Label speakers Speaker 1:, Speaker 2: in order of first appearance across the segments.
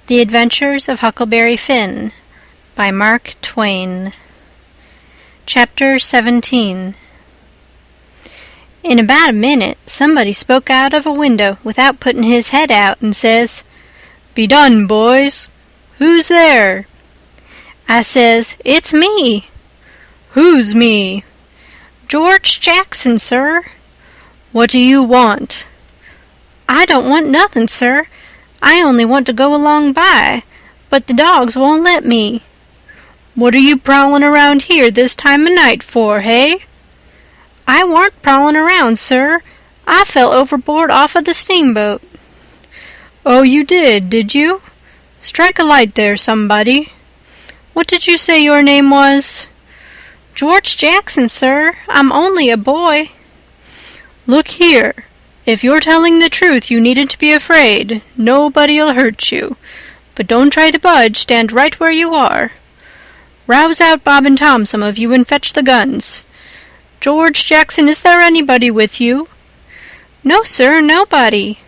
Speaker 1: The Adventures of Huckleberry Finn by Mark Twain. Chapter 17. In about a minute, somebody spoke out of a window without putting his head out and says, "Be done, boys. Who's there?" I says, "It's me." "Who's me?" "George Jackson, sir." "What do you want?" "I don't want nothing, sir. I only want to go along by, but the dogs won't let me." "What are you prowling around here this time of night for, hey?" "I warn't prowling around, sir. I fell overboard off of the steamboat." "Oh, you did you? Strike a light there, somebody. What did you say your name was?" "George Jackson, sir. I'm only a boy." "Look here. If you're telling the truth, you needn't to be afraid. Nobody'll hurt you. But don't try to budge. Stand right where you are. Rouse out Bob and Tom, some of you, and fetch the guns. George Jackson, is there anybody with you?" "No, sir, nobody."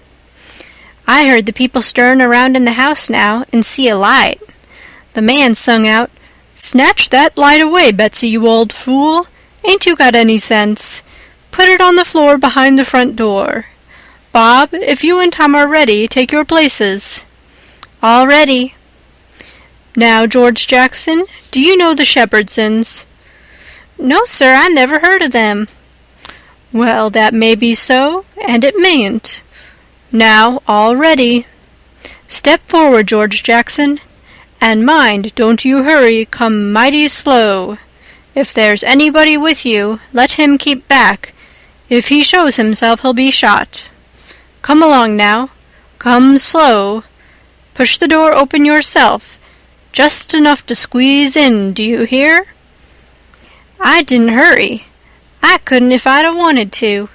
Speaker 1: I heard the people stirring around in the house now, and see a light. The man sung out, "Snatch that light away, Betsy, you old fool. Ain't you got any sense? Put it on the floor behind the front door. Bob, if you and Tom are ready, take your places." "All ready." "Now, George Jackson, do you know the Shepherdsons?" "No, sir, I never heard of them." "Well, that may be so, and it mayn't. Now, all ready. Step forward, George Jackson. And mind, don't you hurry, come mighty slow. If there's anybody with you, let him keep back. If he shows himself, he'll be shot. Come along now. Come slow. Push the door open yourself. Just enough to squeeze in, do you hear?" I didn't hurry. I couldn't if I'd 'a' wanted to.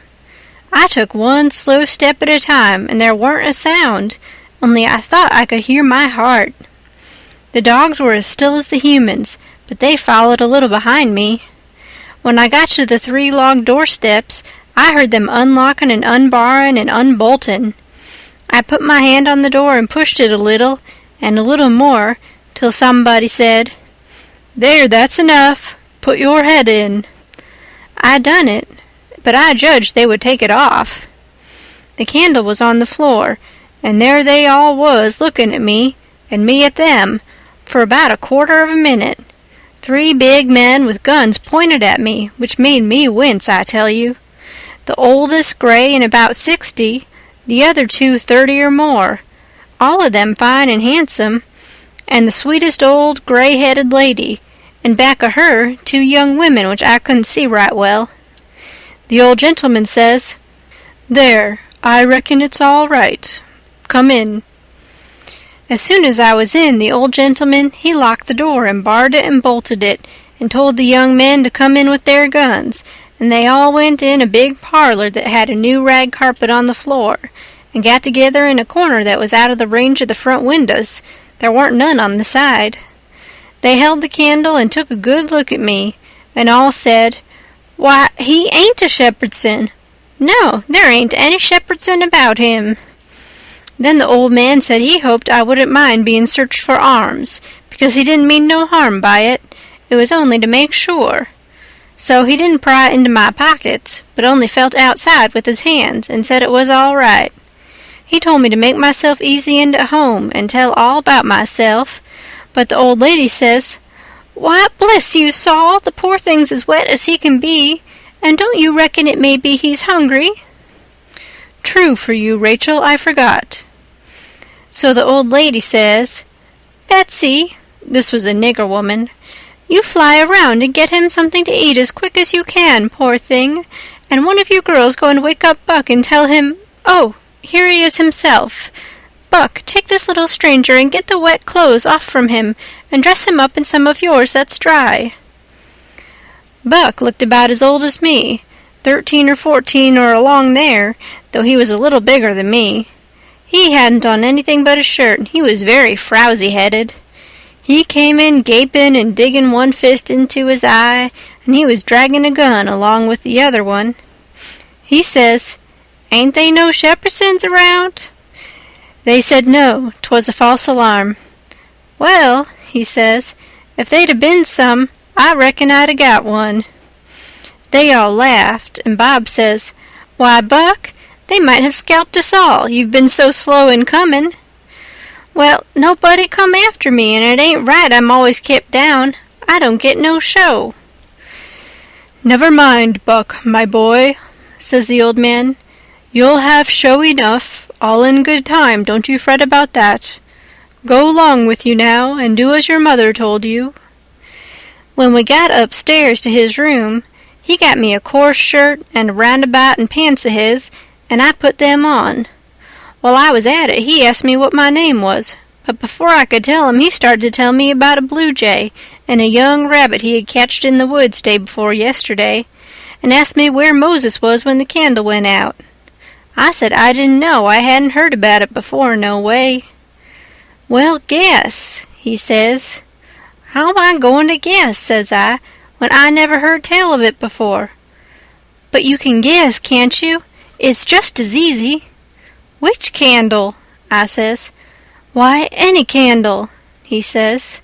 Speaker 1: I took one slow step at a time, and there weren't a sound, only I thought I could hear my heart. The dogs were as still as the humans, but they followed a little behind me. When I got to the 3 log doorsteps, I heard them unlocking and unbarring and unbolting. I put my hand on the door and pushed it a little more, till somebody said, "There, that's enough. Put your head in." I done it, but I judged they would take it off. The candle was on the floor, and there they all was looking at me, and me at them, for about a quarter of a minute. 3 big men with guns pointed at me, which made me wince, I tell you. The oldest gray and about 60, the other 2 30 or more, all of them fine and handsome, and the sweetest old gray-headed lady, and back of her 2 young women which I couldn't see right well. The old gentleman says, "There, I reckon it's all right. Come in." As soon as I was in, the old gentleman, he locked the door and barred it and bolted it, and told the young men to come in with their guns, and they all went in a big parlor that had a new rag carpet on the floor, and got together in a corner that was out of the range of the front windows. There weren't none on the side. They held the candle and took a good look at me, and all said, "Why, he ain't a Shepherdson. No, there ain't any Shepherdson about him." Then the old man said he hoped I wouldn't mind being searched for arms, because he didn't mean no harm by it. It was only to make sure. So he didn't pry into my pockets, but only felt outside with his hands, and said it was all right. He told me to make myself easy and at home, and tell all about myself. But the old lady says, "Why, bless you, Saul, the poor thing's as wet as he can be, and don't you reckon it may be he's hungry?" "True for you, Rachel, I forgot." So the old lady says, "Betsy," this was a nigger woman, "you fly around and get him something to eat as quick as you can, poor thing, and one of you girls go and wake up Buck and tell him, oh, here he is himself. Buck, take this little stranger and get the wet clothes off from him, and dress him up in some of yours that's dry." Buck looked about as old as me, 13 or 14 or along there, though he was a little bigger than me. He hadn't on anything but a shirt, and he was very frowsy-headed. He came in gaping and digging one fist into his eye, and he was dragging a gun along with the other one. He says, "Ain't they no Shepherdsons around?" They said no, 'twas a false alarm. Well, he says, if they'd a been some, I reckon I'd a got one. They all laughed, and Bob says, Why, Buck, they might have scalped us all, you've been so slow in comin'. Well, nobody come after me, and it ain't right I'm always kept down. I don't get no show. Never mind, Buck, my boy, says the old man. You'll have show enough, all in good time, don't you fret about that. Go along with you now, and do as your mother told you. When we got upstairs to his room, he got me a coarse shirt and a roundabout and pants of his, and I put them on. While I was at it, he asked me what my name was, but before I could tell him, he started to tell me about a blue jay and a young rabbit he had catched in the woods day before yesterday, and asked me where Moses was when the candle went out. I said I didn't know, I hadn't heard about it before, no way. Well, guess, he says. How am I going to guess, says I, when I never heard tell of it before? But you can guess, can't you? It's just as easy. Which candle? I says. Why, any candle, he says.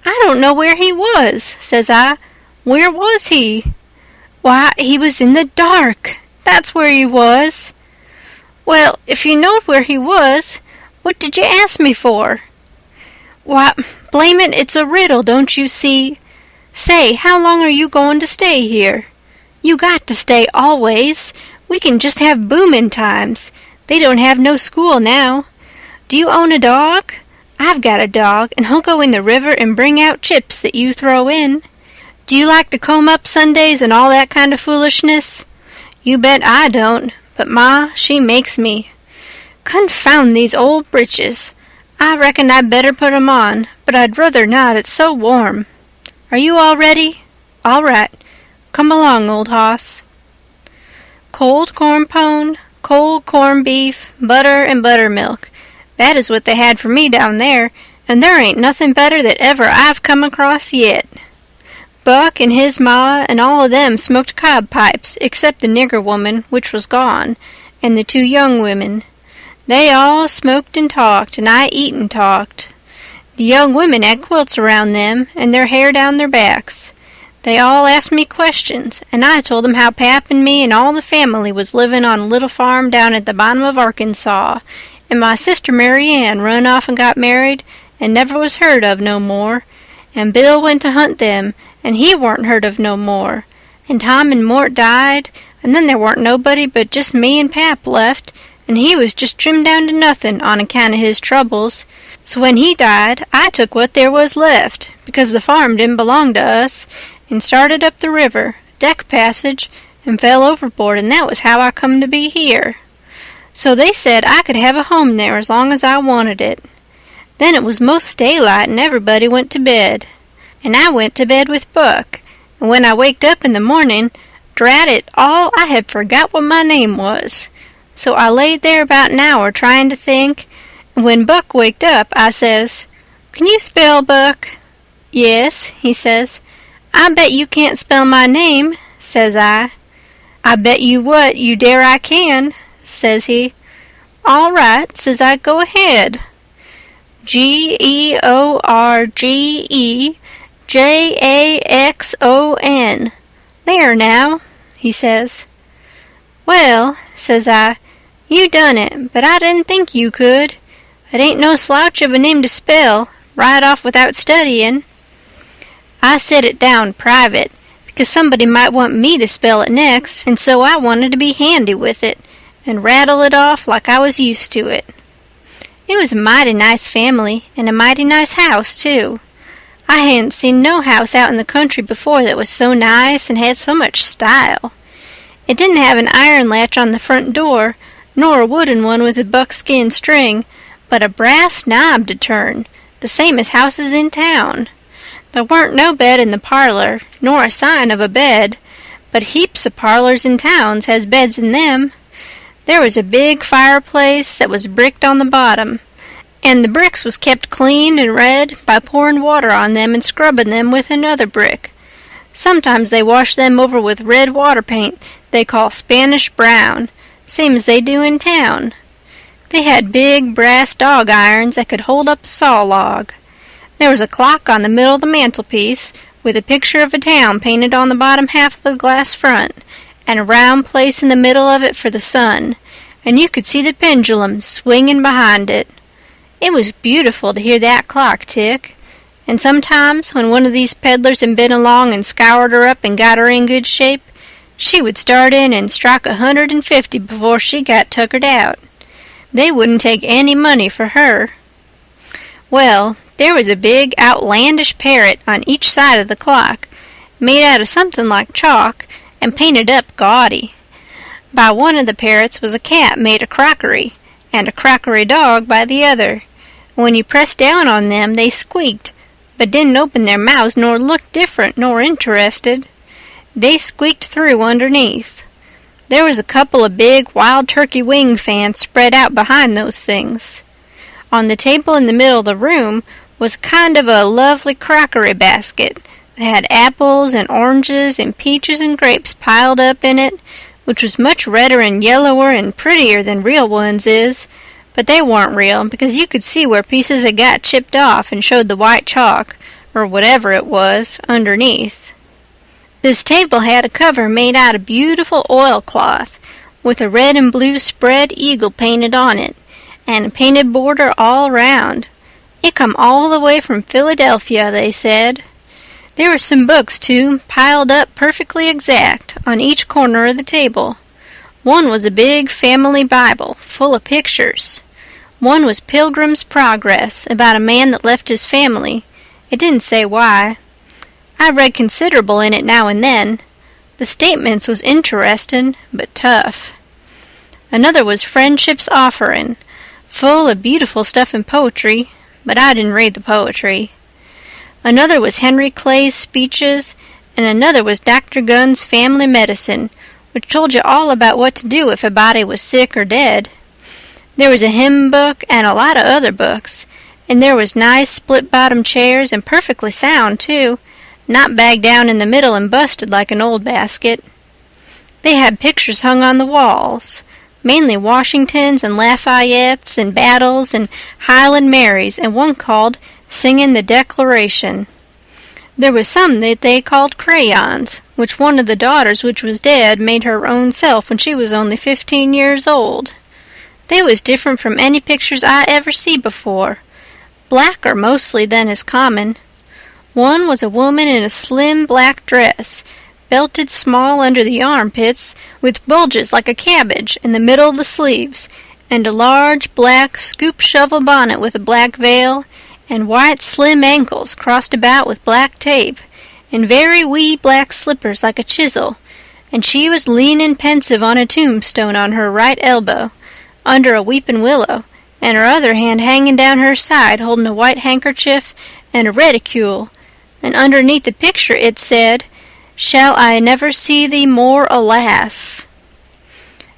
Speaker 1: I don't know where he was, says I. Where was he? Why, he was in the dark. That's where he was. Well, if you knowed where he was, what did you ask me for? Why, blame it, it's a riddle, don't you see? Say, how long are you going to stay here? You got to stay always. We can just have boomin' times. They don't have no school now. Do you own a dog? I've got a dog, and he'll go in the river and bring out chips that you throw in. Do you like to comb up Sundays and all that kind of foolishness? You bet I don't, but Ma, she makes me. Confound these old breeches. I reckon I'd better put 'em on, but I'd rather not, it's so warm. Are you all ready? All right. Come along, old hoss. Cold corn pone, cold corned beef, butter and buttermilk. That is what they had for me down there, and there ain't nothing better that ever I've come across yet. Buck and his ma and all of them smoked cob pipes, except the nigger woman, which was gone, and the two young women. They all smoked and talked, and I eat and talked. The young women had quilts around them, and their hair down their backs. They all asked me questions, and I told them how Pap and me and all the family was living on a little farm down at the bottom of Arkansas, and my sister Mary Ann run off and got married and never was heard of no more, and Bill went to hunt them, and he warn't heard of no more, and Tom and Mort died, and then there warn't nobody but just me and Pap left, and he was just trimmed down to nothing on account of his troubles. So when he died, I took what there was left, because the farm didn't belong to us, and started up the river, deck passage, and fell overboard, and that was how I come to be here. So they said I could have a home there as long as I wanted it. Then it was most daylight, and everybody went to bed. And I went to bed with Buck, and when I waked up in the morning, drat it all, I had forgot what my name was. So I laid there about an hour trying to think, and when Buck waked up, I says, Can you spell, Buck? Yes, he says. I bet you can't spell my name, says I. I bet you what, you dare I can, says he. All right, says I, go ahead. Georgejackson. There now, he says. Well, says I, you done it, but I didn't think you could. It ain't no slouch of a name to spell, right off without studying. I set it down private, because somebody might want me to spell it next, and so I wanted to be handy with it, and rattle it off like I was used to it. It was a mighty nice family, and a mighty nice house, too. I hadn't seen no house out in the country before that was so nice and had so much style. It didn't have an iron latch on the front door, nor a wooden one with a buckskin string, but a brass knob to turn, the same as houses in town. There weren't no bed in the parlor, nor a sign of a bed, but heaps of parlors in towns has beds in them. There was a big fireplace that was bricked on the bottom, and the bricks was kept clean and red by pouring water on them and scrubbing them with another brick. Sometimes they wash them over with red water paint they call Spanish brown, same as they do in town. They had big brass dog irons that could hold up a saw log. There was a clock on the middle of the mantelpiece, with a picture of a town painted on the bottom half of the glass front, and a round place in the middle of it for the sun, and you could see the pendulum swinging behind it. It was beautiful to hear that clock tick, and sometimes when one of these peddlers had been along and scoured her up and got her in good shape, she would start in and strike 150 before she got tuckered out. They wouldn't take any money for her. Well, there was a big outlandish parrot on each side of the clock, made out of something like chalk and painted up gaudy. By one of the parrots was a cat made of crockery, and a crockery dog by the other. When you pressed down on them, they squeaked, but didn't open their mouths nor look different nor interested. They squeaked through underneath. There was a couple of big wild turkey wing fans spread out behind those things. On the table in the middle of the room was kind of a lovely crockery basket that had apples and oranges and peaches and grapes piled up in it, which was much redder and yellower and prettier than real ones is, but they weren't real because you could see where pieces had got chipped off and showed the white chalk, or whatever it was, underneath. This table had a cover made out of beautiful oilcloth, with a red and blue spread eagle painted on it, and a painted border all round. It come all the way from Philadelphia, they said. There were some books, too, piled up perfectly exact on each corner of the table. One was a big family Bible, full of pictures. One was Pilgrim's Progress, about a man that left his family. It didn't say why. I read considerable in it now and then. The statements was interestin', but tough. Another was Friendship's Offering, full of beautiful stuff and poetry, but I didn't read the poetry. Another was Henry Clay's speeches, and another was Dr. Gunn's Family Medicine, which told you all about what to do if a body was sick or dead. There was a hymn book and a lot of other books, and there was nice split-bottom chairs and perfectly sound, too, not bagged down in the middle and busted like an old basket. They had pictures hung on the walls, mainly Washingtons and Lafayettes and battles and Highland Marys, and one called Singing the Declaration. There was some that they called crayons, which one of the daughters which was dead made her own self when she was only 15 years old. They was different from any pictures I ever see before, blacker mostly than is common. One was a woman in a slim black dress, belted small under the armpits, with bulges like a cabbage in the middle of the sleeves, and a large black scoop-shovel bonnet with a black veil, and white slim ankles crossed about with black tape, and very wee black slippers like a chisel, and she was leaning pensive on a tombstone on her right elbow, under a weeping willow, and her other hand hanging down her side holding a white handkerchief and a reticule, and underneath the picture it said, "Shall I never see thee more, alas?"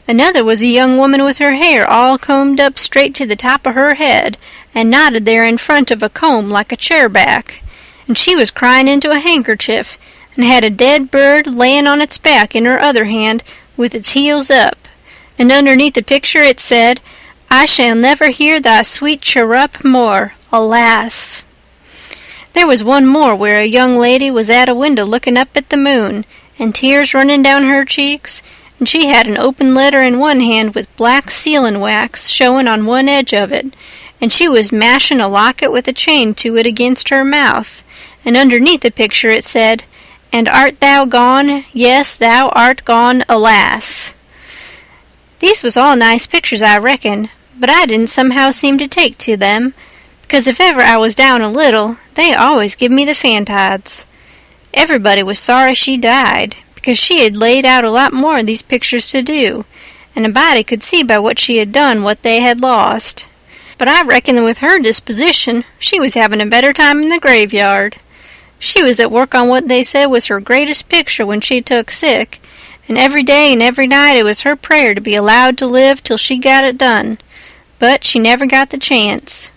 Speaker 1: Another was a young woman with her hair all combed up straight to the top of her head, and knotted there in front of a comb like a chair-back, and she was crying into a handkerchief, and had a dead bird layin' on its back in her other hand with its heels up, and underneath the picture it said, "I shall never hear thy sweet chirrup more, alas." There was one more where a young lady was at a window looking up at the moon, and tears running down her cheeks, and she had an open letter in one hand with black sealing wax showing on one edge of it, and she was mashing a locket with a chain to it against her mouth, and underneath the picture it said, "And art thou gone? Yes, thou art gone, alas." These was all nice pictures, I reckon, but I didn't somehow seem to take to them, because if ever I was down a little, they always give me the fantides. Everybody was sorry she died, because she had laid out a lot more of these pictures to do, and a body could see by what she had done what they had lost. But I reckon that with her disposition, she was having a better time in the graveyard. She was at work on what they said was her greatest picture when she took sick, and every day and every night it was her prayer to be allowed to live till she got it done, but she never got the chance.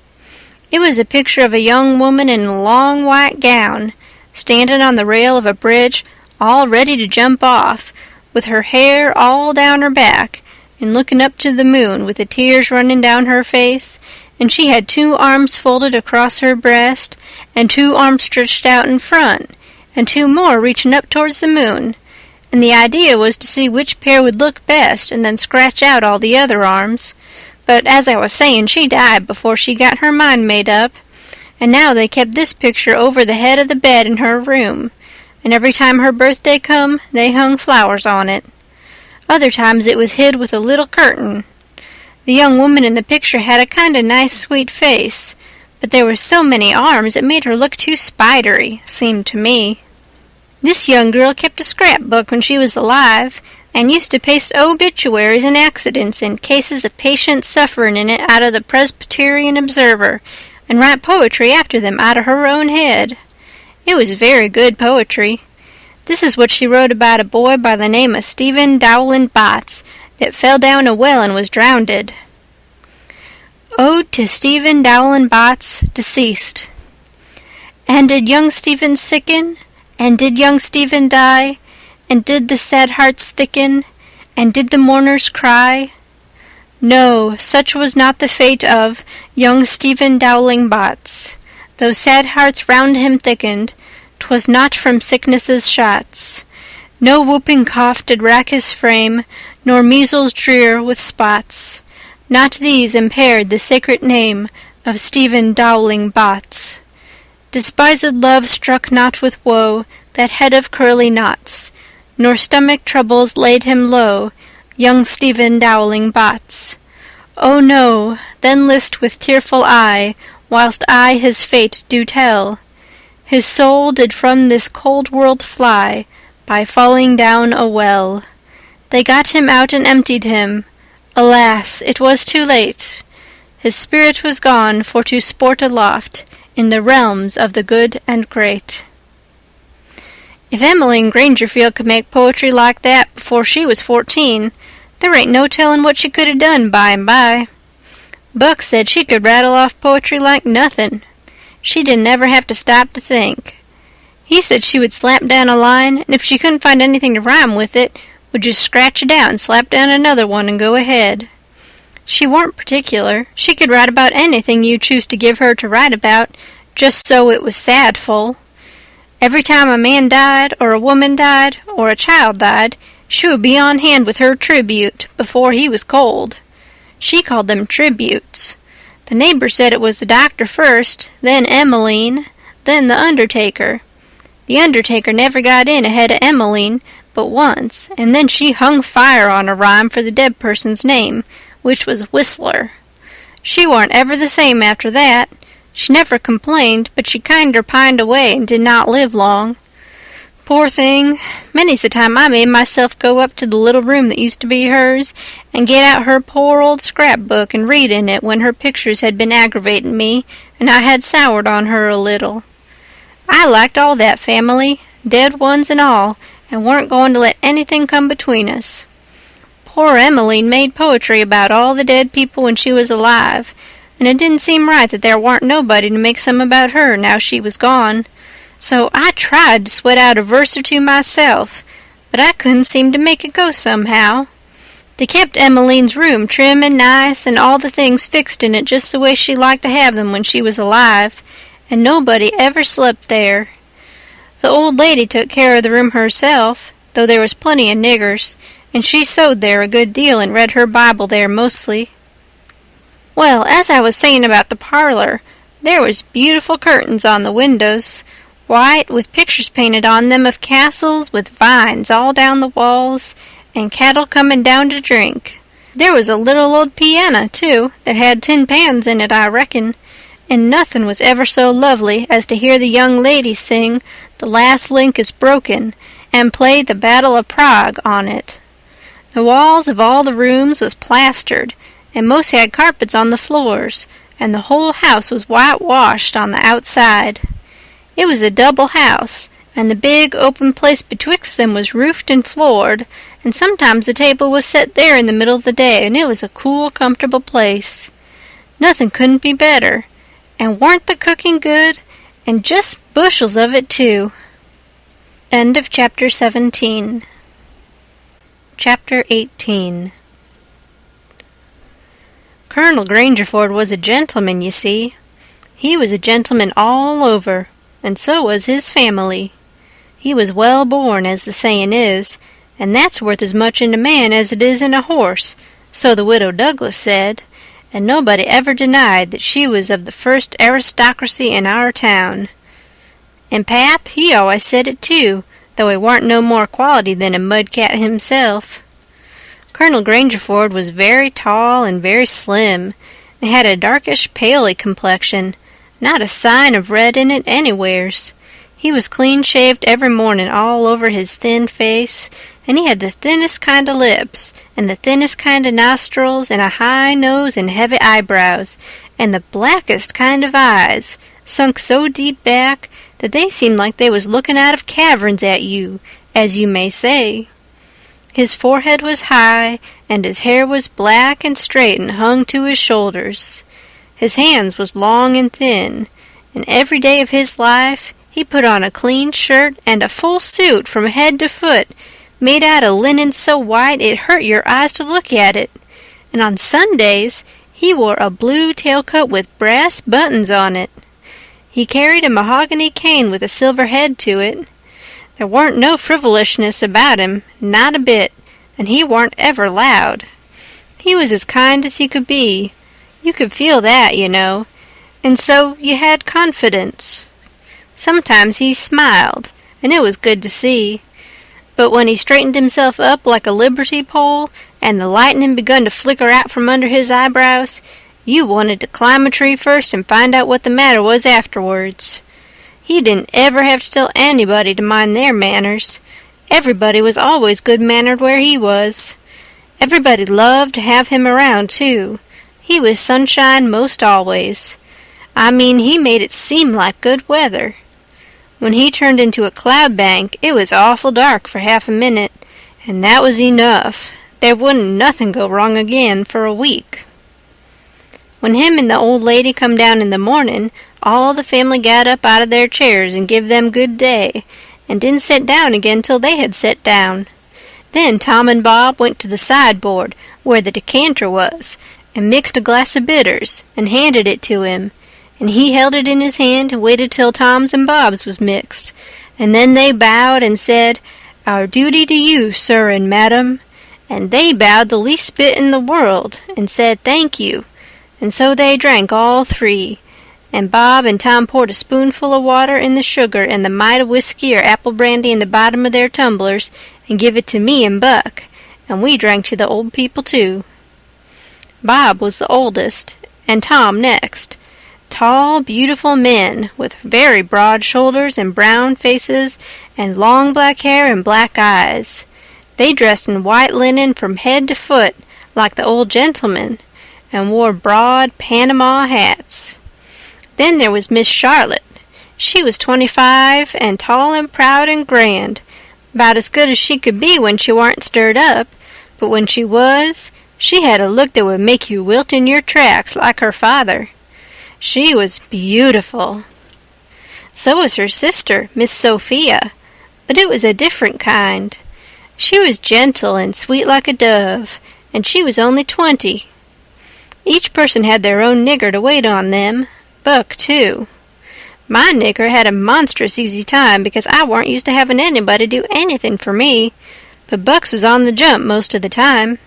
Speaker 1: It was a picture of a young woman in a long white gown, standing on the rail of a bridge, all ready to jump off, with her hair all down her back, and looking up to the moon with the tears running down her face, and she had 2 arms folded across her breast, and 2 arms stretched out in front, and 2 more reaching up towards the moon, and the idea was to see which pair would look best and then scratch out all the other arms. But as I was saying, she died before she got her mind made up, and now they kept this picture over the head of the bed in her room, and every time her birthday come, they hung flowers on it. Other times it was hid with a little curtain. The young woman in the picture had a kind of nice sweet face, but there were so many arms it made her look too spidery, seemed to me. This young girl kept a scrapbook when she was alive, and used to paste obituaries and accidents and cases of patients suffering in it out of the Presbyterian Observer, and write poetry after them out of her own head. It was very good poetry. This is what she wrote about a boy by the name of Stephen Dowling Botts that fell down a well and was drowned. Ode to Stephen Dowling Botts, deceased. And did young Stephen sicken? And did young Stephen die? And did the sad hearts thicken? And did the mourners cry? No, such was not the fate of young Stephen Dowling Botts. Though sad hearts round him thickened, 'twas not from sickness's shots. No whooping cough did rack his frame, nor measles drear with spots. Not these impaired the sacred name of Stephen Dowling Botts. Despised love struck not with woe that head of curly knots, nor stomach troubles laid him low, young Stephen Dowling Botts. Oh no, then list with tearful eye, whilst I his fate do tell. His soul did from this cold world fly, by falling down a well. They got him out and emptied him. Alas, it was too late. His spirit was gone for to sport aloft in the realms of the good and great. If Emmeline Grangerfield could make poetry like that before she was 14, there ain't no telling what she could have done by and by. Buck said she could rattle off poetry like nothing. She didn't ever have to stop to think. He said she would slap down a line, and if she couldn't find anything to rhyme with it, would just scratch it out and slap down another one and go ahead. She warn't particular. She could write about anything you choose to give her to write about, just so it was sadful. Every time a man died, or a woman died, or a child died, she would be on hand with her tribute before he was cold. She called them tributes. The neighbor said it was the doctor first, then Emmeline, then the undertaker. The undertaker never got in ahead of Emmeline but once, and then she hung fire on a rhyme for the dead person's name, which was Whistler. She warn't ever the same after that. She never complained, but she kinder pined away and did not live long. Poor thing, many's the time I made myself go up to the little room that used to be hers and get out her poor old scrapbook and read in it when her pictures had been aggravating me and I had soured on her a little. I liked all that family, dead ones and all, and weren't going to let anything come between us. Poor Emmeline made poetry about all the dead people when she was alive, and it didn't seem right that there warn't nobody to make some about her now she was gone. So I tried to sweat out a verse or two myself, but I couldn't seem to make it go somehow. They kept Emmeline's room trim and nice, and all the things fixed in it just the way she liked to have them when she was alive, and nobody ever slept there. The old lady took care of the room herself, though there was plenty of niggers, and she sewed there a good deal and read her Bible there mostly. Well, as I was saying about the parlor, there was beautiful curtains on the windows, white, with pictures painted on them of castles with vines all down the walls, and cattle coming down to drink. There was a little old piano, too, that had tin pans in it, I reckon, and nothing was ever so lovely as to hear the young lady sing "The Last Link is Broken" and play "The Battle of Prague" on it. The walls of all the rooms was plastered, and most had carpets on the floors, and the whole house was whitewashed on the outside. It was a double house, and the big open place betwixt them was roofed and floored, and sometimes the table was set there in the middle of the day, and it was a cool, comfortable place. Nothing couldn't be better, and warn't the cooking good, and just bushels of it, too. End of Chapter 17. Chapter 18. Colonel Grangerford was a gentleman, you see. He was a gentleman all over, and so was his family. He was well born, as the saying is, and that's worth as much in a man as it is in a horse, so the widow Douglas said, and nobody ever denied that she was of the first aristocracy in our town. And Pap, he always said it too, though he warn't no more quality than a mudcat himself. Colonel Grangerford was very tall and very slim, and had a darkish paley complexion, not a sign of red in it anywheres. He was clean-shaved every morning all over his thin face, and he had the thinnest kind of lips, and the thinnest kind of nostrils, and a high nose and heavy eyebrows, and the blackest kind of eyes, sunk so deep back that they seemed like they was looking out of caverns at you, as you may say. His forehead was high, and his hair was black and straight and hung to his shoulders. His hands was long and thin, and every day of his life he put on a clean shirt and a full suit from head to foot, made out of linen so white it hurt your eyes to look at it, and on Sundays he wore a blue tailcoat with brass buttons on it. He carried a mahogany cane with a silver head to it. There warn't no frivolousness about him, not a bit, and he warn't ever loud. He was as kind as he could be. You could feel that, you know, and so you had confidence. Sometimes he smiled, and it was good to see. But when he straightened himself up like a liberty pole, and the lightning begun to flicker out from under his eyebrows, you wanted to climb a tree first and find out what the matter was afterwards. He didn't ever have to tell anybody to mind their manners. Everybody was always good-mannered where he was. Everybody loved to have him around, too. He was sunshine most always. I mean, he made it seem like good weather. When he turned into a cloud bank, it was awful dark for half a minute, and that was enough. There wouldn't nothing go wrong again for a week. When him and the old lady come down in the morning, all the family got up out of their chairs and give them good day, and didn't sit down again till they had set down. Then Tom and Bob went to the sideboard, where the decanter was, and mixed a glass of bitters, and handed it to him, and he held it in his hand and waited till Tom's and Bob's was mixed, and then they bowed and said, "Our duty to you, sir and madam," and they bowed the least bit in the world, and said thank you, and so they drank all three, and Bob and Tom poured a spoonful of water in the sugar and the mite of whiskey or apple brandy in the bottom of their tumblers, and give it to me and Buck, and we drank to the old people too. Bob was the oldest, and Tom next. Tall, beautiful men, with very broad shoulders and brown faces, and long black hair and black eyes. They dressed in white linen from head to foot, like the old gentlemen, and wore broad Panama hats. Then there was Miss Charlotte. She was 25, and tall and proud and grand, about as good as she could be when she warn't stirred up, but when she was, she had a look that would make you wilt in your tracks like her father. She was beautiful. So was her sister, Miss Sophia, but it was a different kind. She was gentle and sweet like a dove, and she was only 20. Each person had their own nigger to wait on them, Buck, too. My nigger had a monstrous easy time because I warn't used to having anybody do anything for me, but Buck's was on the jump most of the time.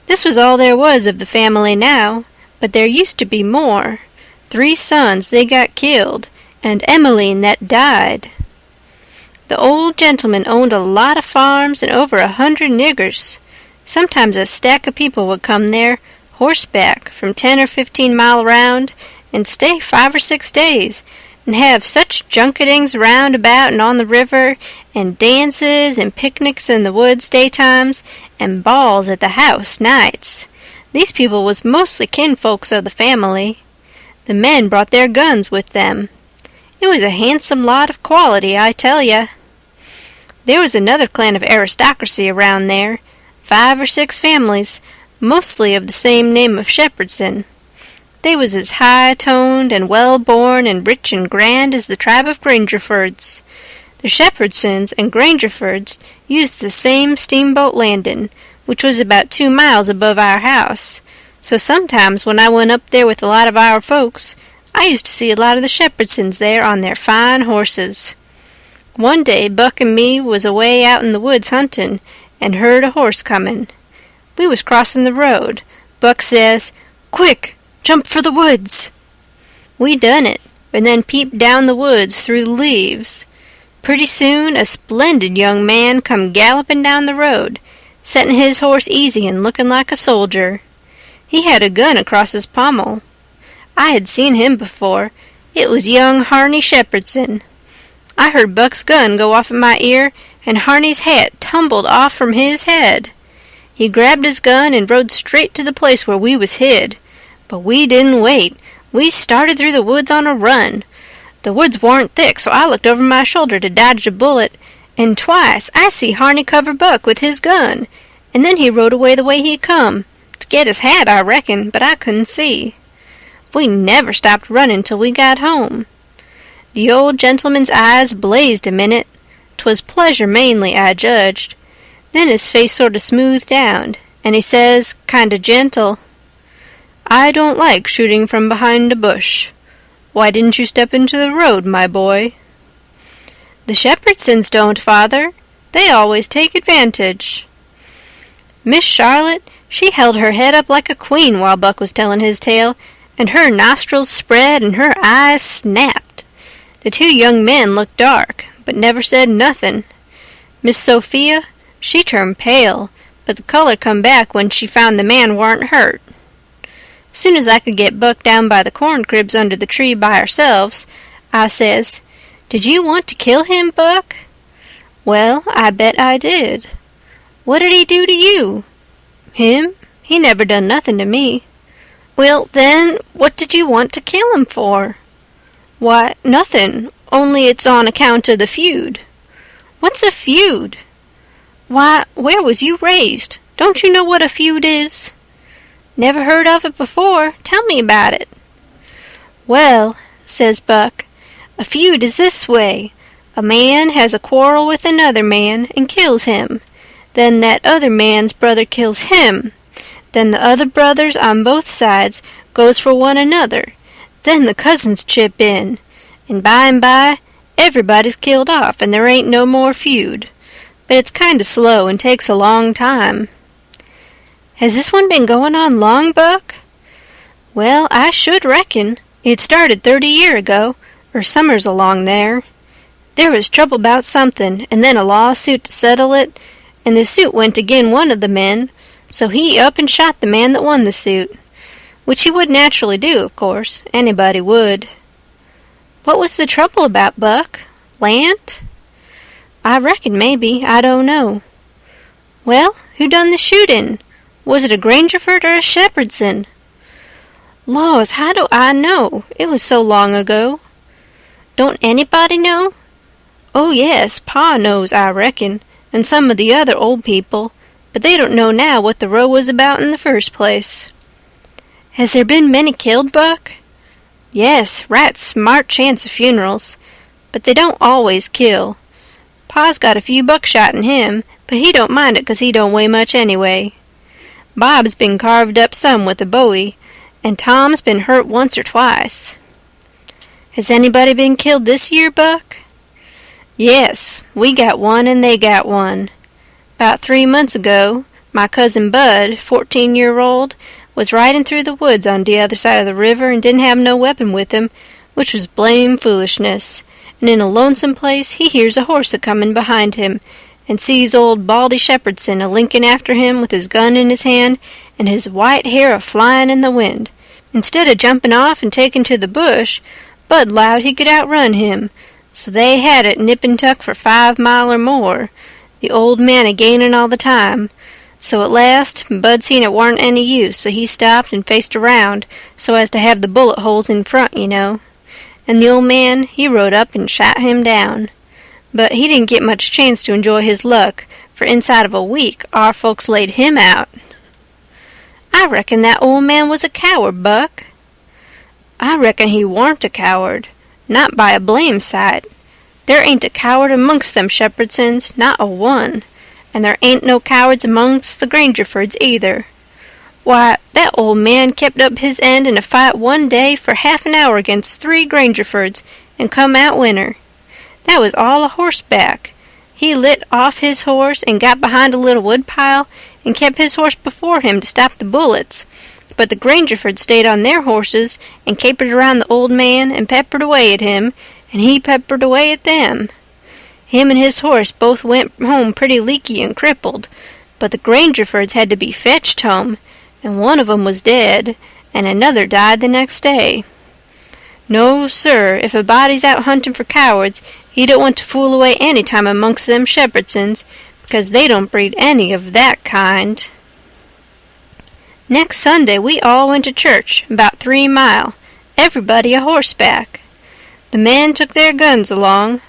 Speaker 1: This was all there was of the family now, but there used to be more. 3 sons they got killed, and Emmeline that died. The old gentleman owned a lot of farms and over 100 niggers. Sometimes a stack of people would come there, horseback, from 10 or 15 mile round, and stay 5 or 6 days, and have such junketings round about and on the river, and dances and picnics in the woods daytimes, and balls at the house nights. These people was mostly kinfolks of the family. The men brought their guns with them. It was a handsome lot of quality, I tell ya. There was another clan of aristocracy around there, 5 or 6 families, mostly of the same name of Shepherdson. They was as high-toned and well-born and rich and grand as the tribe of Grangerfords. The Shepherdsons and Grangerfords used the same steamboat landing, which was about 2 miles above our house, So sometimes when I went up there with a lot of our folks, I used to see a lot of the Shepherdsons there on their fine horses. One day Buck and me was away out in the woods hunting, and heard a horse comin'. We was crossin' the road. Buck says, "Quick, jump for the woods." We done it, and then peeped down the woods through the leaves. Pretty soon a splendid young man come gallopin' down the road, settin' his horse easy and lookin' like a soldier. He had a gun across his pommel. I had seen him before. It was young Harney Shepherdson. I heard Buck's gun go off in my ear, and Harney's hat tumbled off from his head. He grabbed his gun and rode straight to the place where we was hid. But we didn't wait. We started through the woods on a run. The woods warn't thick, so I looked over my shoulder to dodge a bullet, and twice I see Harney cover Buck with his gun, and then he rode away the way he come. To get his hat, I reckon, but I couldn't see. We never stopped running till we got home. The old gentleman's eyes blazed a minute. 'Twas pleasure mainly, I judged. Then his face sort of smoothed down, and he says, kind of gentle, "I don't like shooting from behind a bush. Why didn't you step into the road, my boy?" "The Shepherdsons don't, father. They always take advantage." Miss Charlotte, she held her head up like a queen while Buck was telling his tale, and her nostrils spread and her eyes snapped. The two young men looked dark, but never said nothin'. Miss Sophia, she turned pale, but the color come back when she found the man warn't hurt. Soon as I could get Buck down by the corn cribs under the tree by ourselves, I says, "Did you want to kill him, Buck?" "Well, I bet I did." "What did he do to you?" "Him? He never done nothing to me." "Well, then, what did you want to kill him for?" "Why, nothing, only it's on account of the feud." "What's a feud?" "Why, where was you raised? Don't you know what a feud is?" "Never heard of it before. Tell me about it." "Well," says Buck, "a feud is this way. A man has a quarrel with another man and kills him. Then that other man's brother kills him. Then the other brothers on both sides goes for one another. Then the cousins chip in. And by, everybody's killed off and there ain't no more feud. But it's kind of slow and takes a long time." "Has this one been going on long, Buck?" "Well, I should reckon. It started 30 year ago, or summers along there. There was trouble about something, and then a lawsuit to settle it, and the suit went agin one of the men, so he up and shot the man that won the suit. Which he would naturally do, of course. Anybody would." "What was the trouble about, Buck? Land?" "I reckon maybe. I don't know." "Well, who done the shooting? Was it a Grangerford or a Shepherdson?" "Laws, how do I know? It was so long ago." "Don't anybody know?" "Oh, yes, Pa knows, I reckon, and some of the other old people, but they don't know now what the row was about in the first place." "Has there been many killed, Buck?" "Yes, right smart chance of funerals, but they don't always kill. Pa's got a few buckshot in him, but he don't mind it 'cause he don't weigh much anyway. Bob's been carved up some with a bowie, and Tom's been hurt once or twice." "Has anybody been killed this year, Buck?" "Yes, we got one and they got one. 'Bout 3 months ago, my cousin Bud, 14-year-old, was riding through the woods on the other side of the river and didn't have no weapon with him, which was blame foolishness, and in a lonesome place he hears a horse a-comin' behind him, and sees old Baldy Shepherdson a-linkin' after him with his gun in his hand and his white hair a-flyin' in the wind. Instead of jumping off and taking to the bush, Bud 'lowed he could outrun him, so they had it nip and tuck for 5 mile or more, the old man a-gainin' all the time. So at last Bud seen it warn't any use, so he stopped and faced around so as to have the bullet holes in front, you know. And the old man, he rode up and shot him down. But he didn't get much chance to enjoy his luck, for inside of a week our folks laid him out." "I reckon that old man was a coward, Buck." "I reckon he warn't a coward. Not by a blame sight. There ain't a coward amongst them Shepherdsons, not a one. And there ain't no cowards amongst the Grangerfords either. Why, that old man kept up his end in a fight one day for half an hour against 3 Grangerfords, and come out winner. That was all a horseback. He lit off his horse and got behind a little woodpile and kept his horse before him to stop the bullets. But the Grangerfords stayed on their horses and capered around the old man and peppered away at him, and he peppered away at them. Him and his horse both went home pretty leaky and crippled, but the Grangerfords had to be fetched home, and one of 'em was dead, and another died the next day. No, sir, if a body's out hunting for cowards, he don't want to fool away any time amongst them Shepherdsons, because they don't breed any of that kind. Next Sunday we all went to church, about 3 mile, everybody a horseback. The men took their guns along,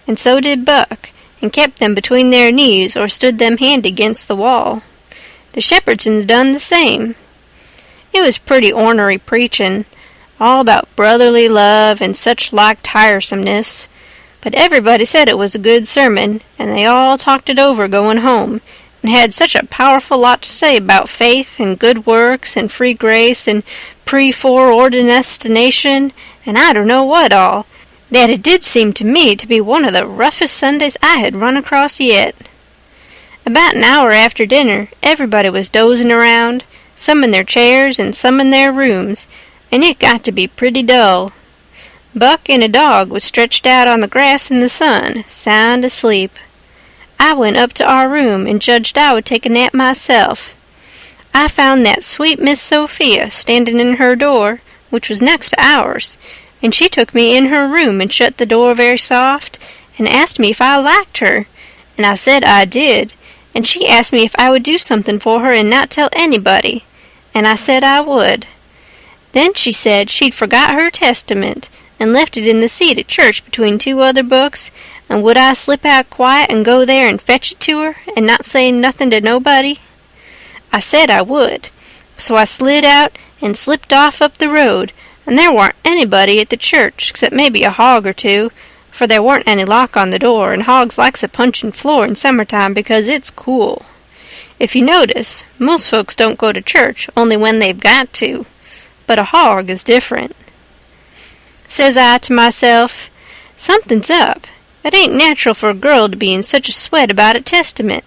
Speaker 1: and so did Buck, and kept them between their knees or stood them handy against the wall. The Shepherdsons done the same. It was pretty ornery preachin', all about brotherly love and such like tiresomeness, but everybody said it was a good sermon, and they all talked it over going home, and had such a powerful lot to say about faith and good works and free grace and pre-foreordination and I don't know what all, that it did seem to me to be one of the roughest Sundays I had run across yet. About an hour after dinner, everybody was dozing around, some in their chairs and some in their rooms, and it got to be pretty dull. Buck and a dog was stretched out on the grass in the sun, sound asleep. I went up to our room and judged I would take a nap myself. I found that sweet Miss Sophia standing in her door, which was next to ours, and she took me in her room and shut the door very soft, and asked me if I liked her, and I said I did, and she asked me if I would do something for her and not tell anybody, and I said I would. Then she said she'd forgot her Testament, and left it in the seat at church between 2 other books, and would I slip out quiet and go there and fetch it to her, and not say nothing to nobody? I said I would, so I slid out and slipped off up the road, and there warn't anybody at the church except maybe a hog or 2, for there warn't any lock on the door, and hogs likes a punchin' floor in summertime because it's cool. If you notice, most folks don't go to church only when they've got to, but a hog is different. Says I to myself, something's up. It ain't natural for a girl to be in such a sweat about a Testament.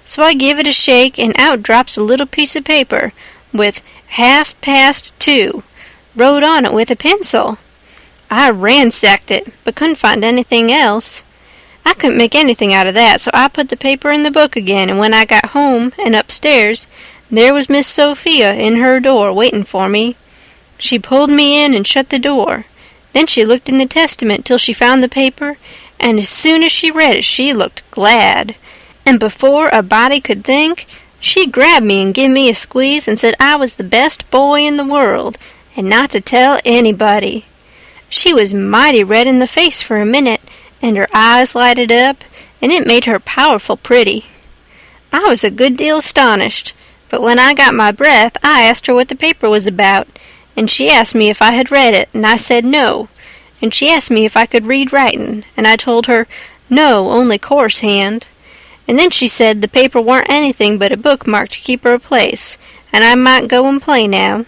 Speaker 1: So I give it a shake, and out drops a little piece of paper with 2:30 wrote on it with a pencil. I ransacked it, but couldn't find anything else. I couldn't make anything out of that, so I put the paper in the book again, and when I got home and upstairs, there was Miss Sophia in her door waiting for me. She pulled me in and shut the door. Then she looked in the Testament till she found the paper, and as soon as she read it she looked glad. And before a body could think, she grabbed me and give me a squeeze and said I was the best boy in the world, and not to tell anybody. She was mighty red in the face for a minute, and her eyes lighted up, and it made her powerful pretty. I was a good deal astonished, but when I got my breath I asked her what the paper was about, and she asked me if I had read it, and I said no, and she asked me if I could read writin', and I told her no, only coarse hand, and then she said the paper warn't anything but a bookmark to keep her a place, and I might go and play now.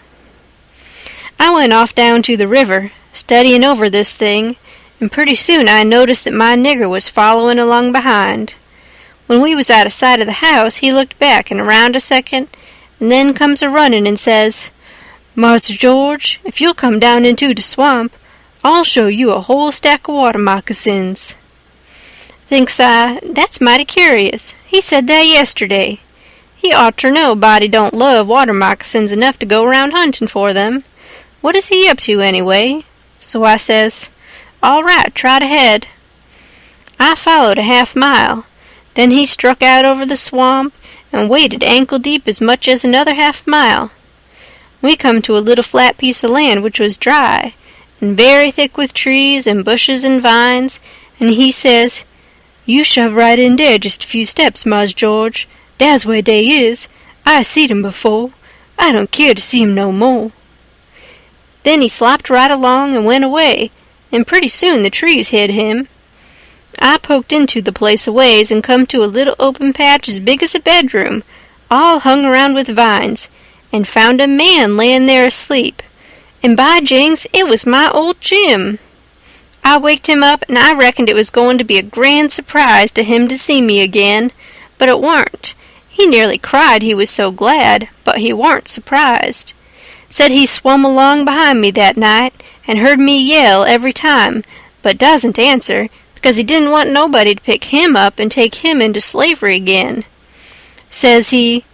Speaker 1: I went off down to the river, studying over this thing, and pretty soon I noticed that my nigger was following along behind. When we was out of sight of the house, he looked back and around a second, and then comes a-running and says, "Marse George, if you'll come down into the swamp, I'll show you a whole stack of water moccasins." Thinks I, that's mighty curious. He said that yesterday. He ought ter know a body don't love water moccasins enough to go round hunting for them. What is he up to, anyway? So I says, all right, trot ahead. I followed a half-mile. Then he struck out over the swamp and waded ankle-deep as much as another half-mile. We come to a little flat piece of land which was dry, and very thick with trees and bushes and vines, and he says, "You shove right in there just a few steps, Mars George. Dar's where dey is. I seed 'em before. I don't care to see 'em no more." Then he slopped right along and went away, and pretty soon the trees hid him. I poked into the place a ways and come to a little open patch as big as a bedroom, all hung around with vines, and found a man layin' there asleep, and by jinks, it was my old Jim. I waked him up, and I reckoned it was goin' to be a grand surprise to him to see me again, but it warn't. He nearly cried, he was so glad, but he warn't surprised. Said he swum along behind me that night, and heard me yell every time, but doesn't answer, because he didn't want nobody to pick him up and take him into slavery again. Says he,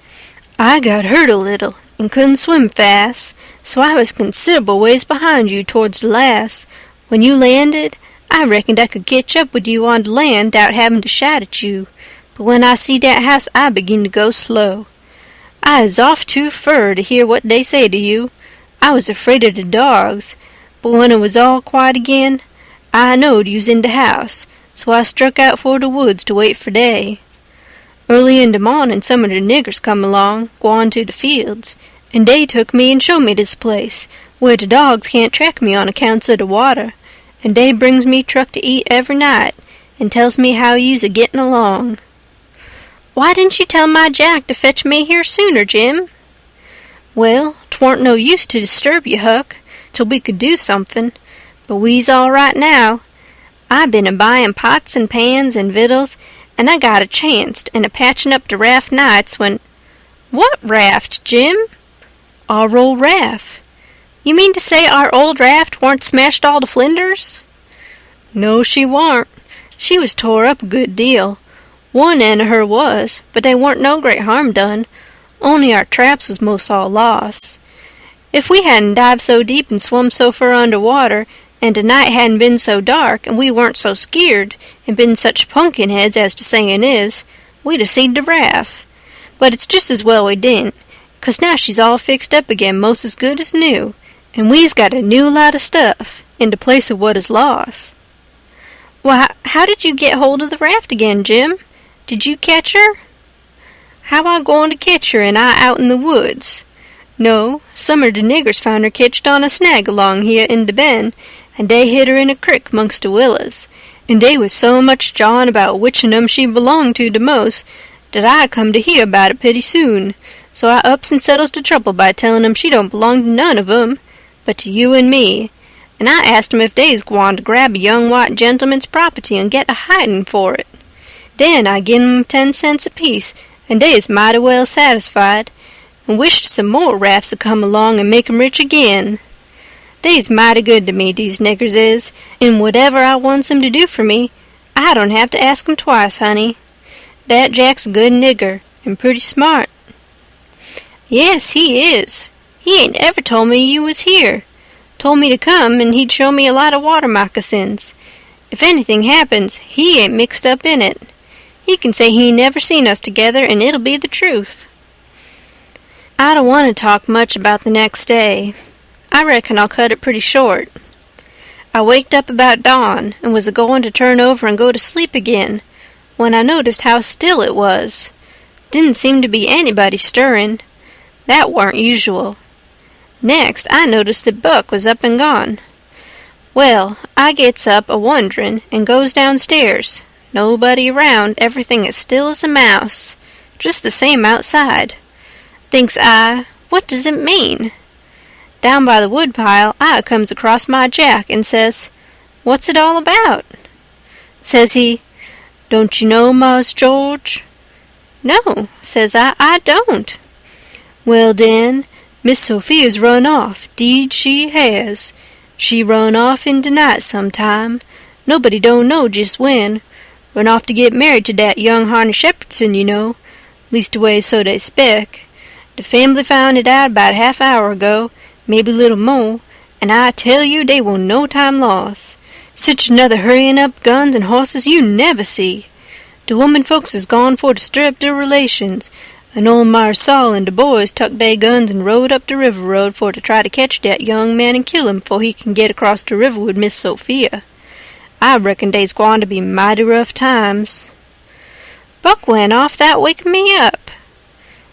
Speaker 1: I got hurt a little, and couldn't swim fast, so I was considerable ways behind you towards the last. When you landed, I reckoned I could ketch up with you on the land without having to shout at you, but when I see that house, I begin to go slow. I is off too fur to hear what they say to you. I was afraid of the dogs, but when it was all quiet again, I knowed you was in the house, so I struck out for the woods to wait for day. Early in the morning, some of the niggers come along, gwine to the fields, and they took me and showed me this place, where the dogs can't track me on accounts of the water, and they brings me truck to eat every night, and tells me how you's a-getting along. Why didn't you tell my Jack to fetch me here sooner, Jim? Well, 'twarn't no use to disturb you, Huck, till we could do something, but we's all right now. I been a-buying pots and pans and victuals, and I got a chanced and a-patching up the raft nights when— What raft, Jim? Our old raft. You mean to say our old raft warn't smashed all to flinders? No, she warn't. She was tore up a good deal. One end of her was, but they warn't no great harm done, only our traps was most all lost. If we hadn't dived so deep and swum so far under water, and the night hadn't been so dark, and we weren't so skeered, and been such pumpkin heads as the sayin' is, we'd a seed the raft. But it's just as well we didn't, 'cause now she's all fixed up again most as good as new, and we's got a new lot of stuff, in the place of what is lost. Why, how did you get hold of the raft again, Jim? Did you catch her? How I goin' to catch her and I out in the woods? No, some of the niggers found her ketched on a snag along here in the bend, and they hid her in a crick amongst the willows, and they was so much jawin' about which of 'em she belonged to the most, that I come to hear about it pretty soon, so I ups and settles the trouble by tellin' 'em she don't belong to none of 'em, but to you and me, and I asked 'em if they's gwine to grab a young white gentleman's property and get a hidin' for it. Then I gin 'em 10 cents apiece, and they is mighty well satisfied, and wished some more rafts would come along and make 'em rich again. They's mighty good to me, these niggers is, and whatever I wants 'em to do for me, I don't have to ask 'em twice, honey. That Jack's a good nigger, and pretty smart. Yes, he is. He ain't ever told me you was here. Told me to come, and he'd show me a lot of water moccasins. If anything happens, he ain't mixed up in it. He can say he never seen us together, and it'll be the truth. I don't want to talk much about the next day. I reckon I'll cut it pretty short. I waked up about dawn, and was a-goin' to turn over and go to sleep again, when I noticed how still it was. Didn't seem to be anybody stirrin'. That warn't usual. Next, I noticed that Buck was up and gone. Well, I gets up a-wonderin' and goes downstairs. Nobody around, everything as still as a mouse. Just the same outside. Thinks I, what does it mean? Down by the woodpile, I comes across my Jack and says, What's it all about? Says he, Don't you know, Mars George? No, says I don't. Well, den, Miss Sophia's run off, 'deed she has. She run off in the night sometime. Nobody don't know just when. Run off to get married to that young Harney Shepherdson, you know. Leastways, so they spec. The family found it out about half hour ago, maybe a little more, and I tell you they were no time lost. Such another hurrying up guns and horses you never see. The woman folks is gone for to stir up their relations, and old Mars Saul and the boys tucked their guns and rode up the river road for to try to catch that young man and kill him before he can get across the river with Miss Sophia. I reckon they's gwine to be mighty rough times. Buck went off that waking me up.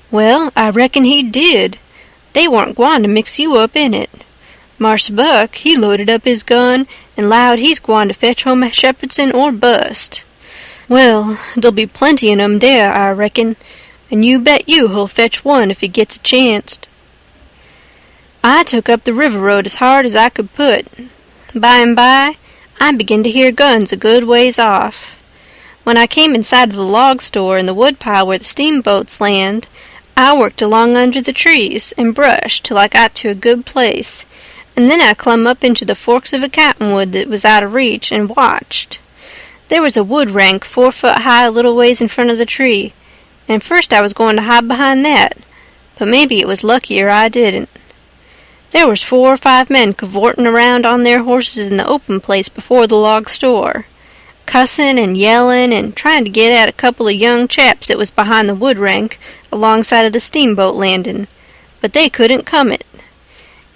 Speaker 1: Well, I reckon he did. They warn't gwine to mix you up in it. Marse Buck, he loaded up his gun and 'lowed he's gwine to fetch home a Shepherdson or bust. Well, there'll be plenty in 'em there, I reckon, and you bet you he'll fetch one if he gets a chancet. I took up the river road as hard as I could put. By and by, I began to hear guns a good ways off. When I came inside of the log store in the woodpile where the steamboats land, I worked along under the trees and brush till I got to a good place, and then I clumb up into the forks of a cottonwood that was out of reach and watched. There was a wood rank 4 foot high a little ways in front of the tree, and first I was going to hide behind that, but maybe it was luckier I didn't. There was 4 or 5 men cavorting around on their horses in the open place before the log store, cussing and yelling and trying to get at a couple of young chaps that was behind the wood rank alongside of the steamboat landing, but they couldn't come it.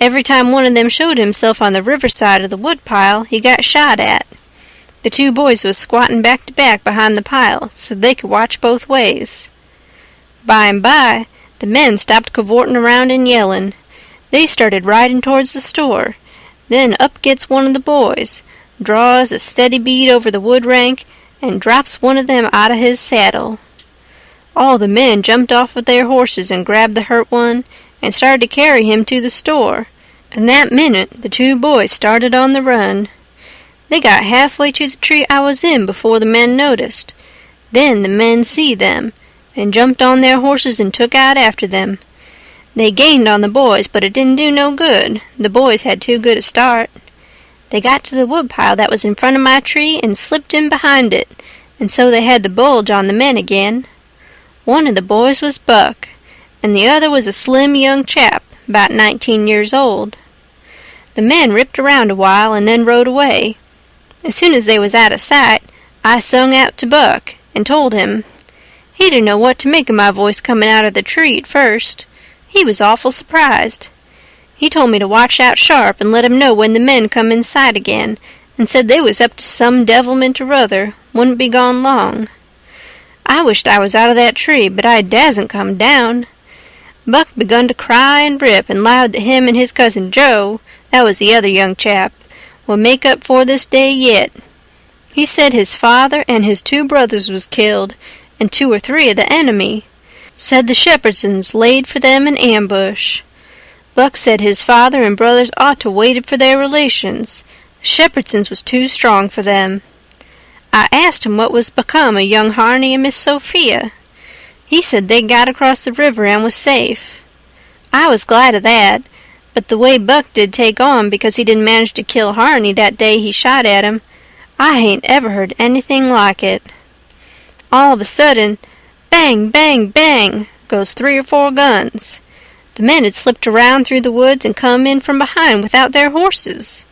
Speaker 1: Every time one of them showed himself on the riverside of the woodpile, he got shot at. The 2 boys was squatting back to back behind the pile so they could watch both ways. By and by, the men stopped cavorting around and yelling. They started riding towards the store. Then up gets one of the boys, draws a steady bead over the wood rank, and drops one of them out of his saddle. All the men jumped off of their horses and grabbed the hurt one and started to carry him to the store, and that minute the 2 boys started on the run. They got halfway to the tree I was in before the men noticed. Then the men see them, and jumped on their horses and took out after them. They gained on the boys, but it didn't do no good. The boys had too good a start. They got to the woodpile that was in front of my tree and slipped in behind it, and so they had the bulge on the men again. One of the boys was Buck, and the other was a slim young chap, about 19 years old. The men ripped around a while and then rode away. As soon as they was out of sight, I sung out to Buck and told him. He didn't know what to make of my voice coming out of the tree at first. He was awful surprised. He told me to watch out sharp and let him know when the men come in sight again, and said they was up to some devilment or other, wouldn't be gone long. I wished I was out of that tree, but I dasn't come down. Buck begun to cry and rip, and lowed that him and his cousin Joe, that was the other young chap, would make up for this day yet. He said his father and his 2 brothers was killed, and 2 or 3 of the enemy. Said the Shepherdsons laid for them in ambush. Buck said his father and brothers ought to waited for their relations. Shepherdsons was too strong for them. I asked him what was become of young Harney and Miss Sophia. He said they got across the river and was safe. I was glad of that, but the way Buck did take on because he didn't manage to kill Harney that day he shot at him, I hain't ever heard anything like it. All of a sudden, bang, bang, bang, goes 3 or 4 guns. The men had slipped around through the woods and come in from behind without their horses.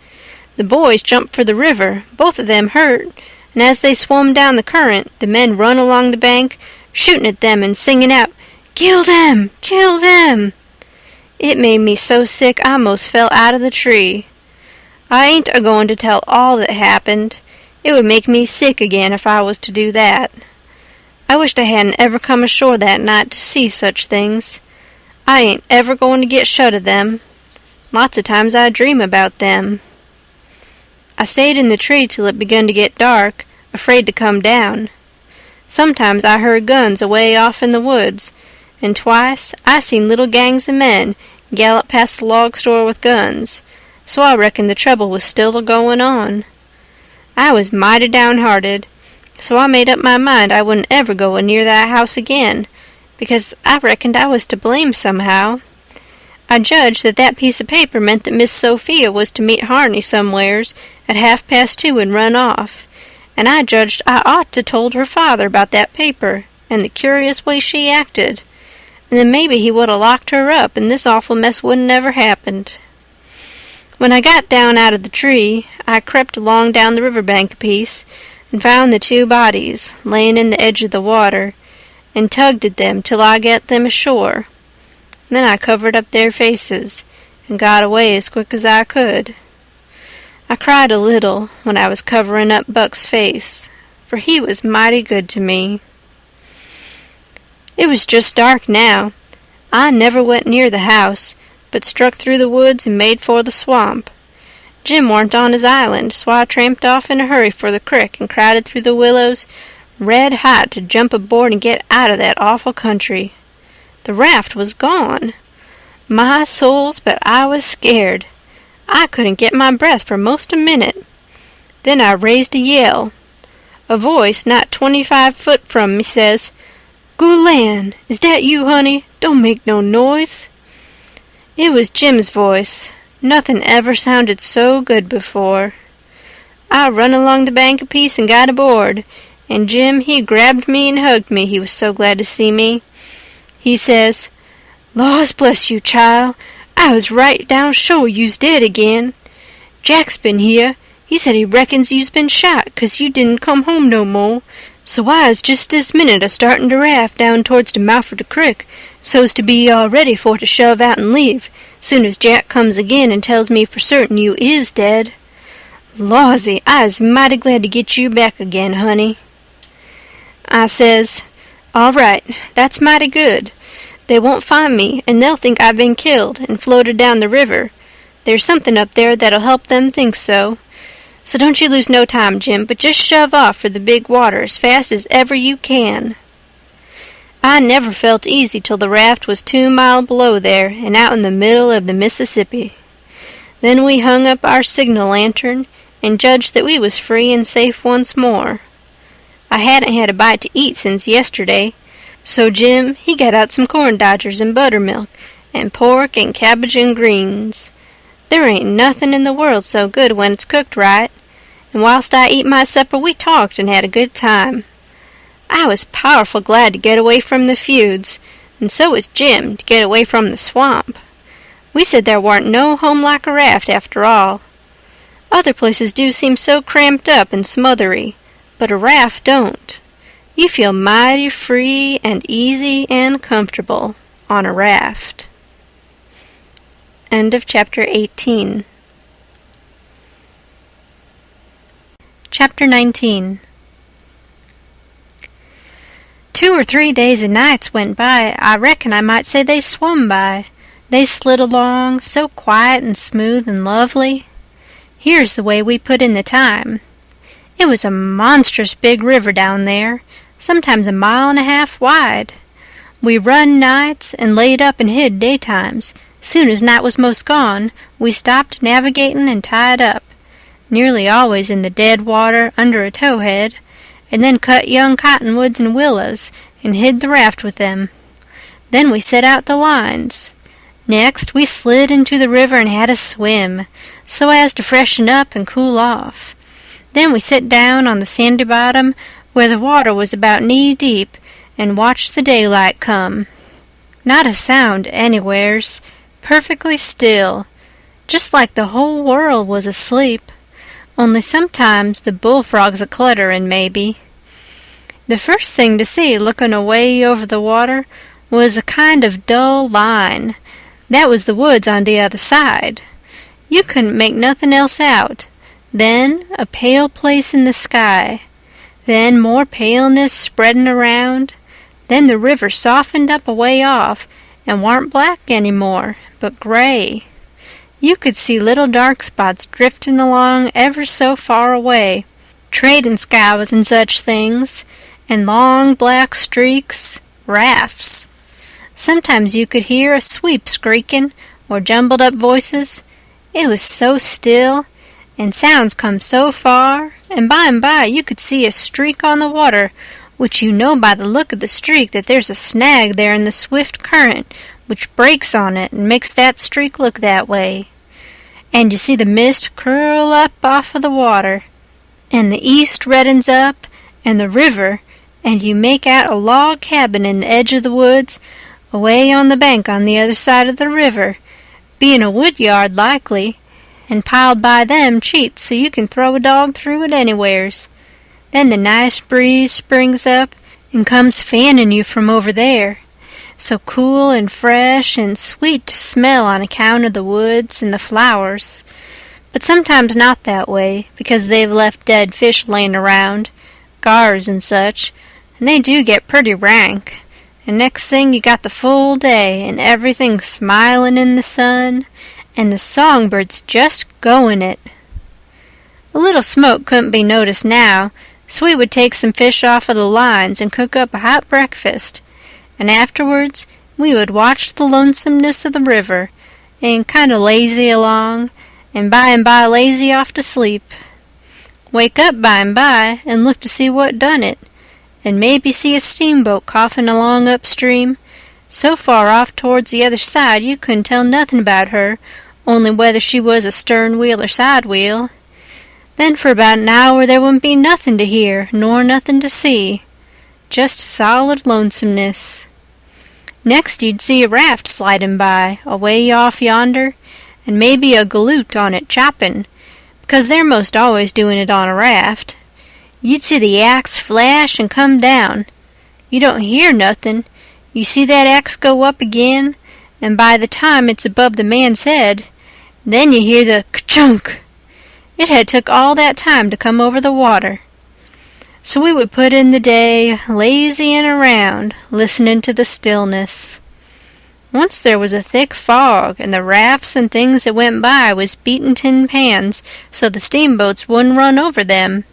Speaker 1: The boys jumped for the river, both of them hurt, and as they swum down the current, the men run along the bank, shooting at them and singing out, "Kill them! Kill them!" It made me so sick I most fell out of the tree. I ain't a-going to tell all that happened. It would make me sick again if I was to do that. I wished I hadn't ever come ashore that night to see such things. I ain't ever going to get shut of them. Lots of times I dream about them. I stayed in the tree till it begun to get dark, afraid to come down. Sometimes I heard guns away off in the woods, and twice I seen little gangs of men gallop past the log store with guns, so I reckoned the trouble was still a-going on. I was mighty downhearted, so I made up my mind I wouldn't ever go near that house again, because I reckoned I was to blame somehow. I judged that that piece of paper meant that Miss Sophia was to meet Harney somewheres at 2:30 and run off, and I judged I ought to told her father about that paper and the curious way she acted, and then maybe he would 'a locked her up and this awful mess wouldn't ever happened. When I got down out of the tree, I crept along down the river bank a piece and found the 2 bodies laying in the edge of the water, and tugged at them till I got them ashore. Then I covered up their faces and got away as quick as I could. I cried a little when I was covering up Buck's face, for he was mighty good to me. It was just dark now. I never went near the house, but struck through the woods and made for the swamp. Jim warn't on his island, so I tramped off in a hurry for the crick and crowded through the willows, red hot to jump aboard and get out of that awful country. The raft was gone. My souls, but I was scared. I couldn't get my breath for most a minute. Then I raised a yell. A voice not 25 foot from me says, "Good land, is that you, honey? Don't make no noise." It was Jim's voice. Nothing ever sounded so good before. I run along the bank a piece and got aboard, and Jim, he grabbed me and hugged me, he was so glad to see me. He says, "Laws bless you, child. I was right down sure you's dead again. Jack's been here. He said he reckons you's been shot 'cause you didn't come home no more. So I was just this minute a-starting to raft down towards the mouth of the crick, so's to be all ready for to shove out and leave, soon as Jack comes again and tells me for certain you is dead. Lawsy, I is mighty glad to get you back again, honey." I says, "All right, that's mighty good. They won't find me, and they'll think I've been killed and floated down the river. There's something up there that'll help them think so. So don't you lose no time, Jim, but just shove off for the big water as fast as ever you can." I never felt easy till the raft was 2 miles below there and out in the middle of the Mississippi. Then we hung up our signal lantern and judged that we was free and safe once more. I hadn't had a bite to eat since yesterday, so Jim, he got out some corn dodgers and buttermilk and pork and cabbage and greens. There ain't nothing in the world so good when it's cooked right, and whilst I eat my supper we talked and had a good time. I was powerful glad to get away from the feuds, and so was Jim to get away from the swamp. We said there warn't no home like a raft after all. Other places do seem so cramped up and smothery, but a raft don't. You feel mighty free and easy and comfortable on a raft. End of chapter 18. Chapter 19. 2 or 3 days and nights went by. I reckon I might say they swum by. They slid along, so quiet and smooth and lovely. Here's the way we put in the time. It was a monstrous big river down there, sometimes 1.5 miles wide. We run nights and laid up and hid daytimes. Soon as night was most gone, we stopped navigating and tied up, nearly always in the dead water under a towhead, and then cut young cottonwoods and willows and hid the raft with them. Then we set out the lines. Next we slid into the river and had a swim, so as to freshen up and cool off. Then we sat down on the sandy bottom where the water was about knee-deep and watched the daylight come. Not a sound anywheres, perfectly still, just like the whole world was asleep, only sometimes the bullfrogs a-clutterin' maybe. The first thing to see looking away over the water was a kind of dull line. That was the woods on the other side. You couldn't make nothing else out. Then a pale place in the sky. Then more paleness spreadin' around. Then the river softened up a way off and warn't black any more, but gray. You could see little dark spots driftin' along ever so far away, tradin' scows and such things, and long black streaks, rafts. Sometimes you could hear a sweep screakin' or jumbled up voices. It was so still, and sounds come so far, and by you could see a streak on the water, which you know by the look of the streak that there's a snag there in the swift current, which breaks on it and makes that streak look that way. And you see the mist curl up off of the water, and the east reddens up, and the river, and you make out a log cabin in the edge of the woods, away on the bank on the other side of the river, being a wood yard likely, and piled by them cheats so you can throw a dog through it anywheres. Then the nice breeze springs up and comes fannin' you from over there, so cool and fresh and sweet to smell on account of the woods and the flowers. But sometimes not that way, because they've left dead fish layin' around, gars and such, and they do get pretty rank. And next thing you got the full day, and everything smilin' in the sun, and the songbirds just goin' it. A little smoke couldn't be noticed now, so we would take some fish off of the lines and cook up a hot breakfast, and afterwards we would watch the lonesomeness of the river, and kind o' lazy along, and by lazy off to sleep. Wake up by and look to see what done it, and maybe see a steamboat coughin' along upstream, so far off towards the other side you couldn't tell nothin' about her, only whether she was a stern wheel or side wheel. Then for about an hour there wouldn't be nothin' to hear, nor nothin' to see. Just solid lonesomeness. Next you'd see a raft slidin' by, away off yonder, and maybe a galoot on it choppin', because they're most always doin' it on a raft. You'd see the axe flash and come down. You don't hear nothin'. You see that axe go up again, and by the time it's above the man's head, then you hear the ka-chunk. It had took all that time to come over the water. So we would put in the day, lazying around, listening to the stillness. Once there was a thick fog, and the rafts and things that went by was beating tin pans so the steamboats wouldn't run over them.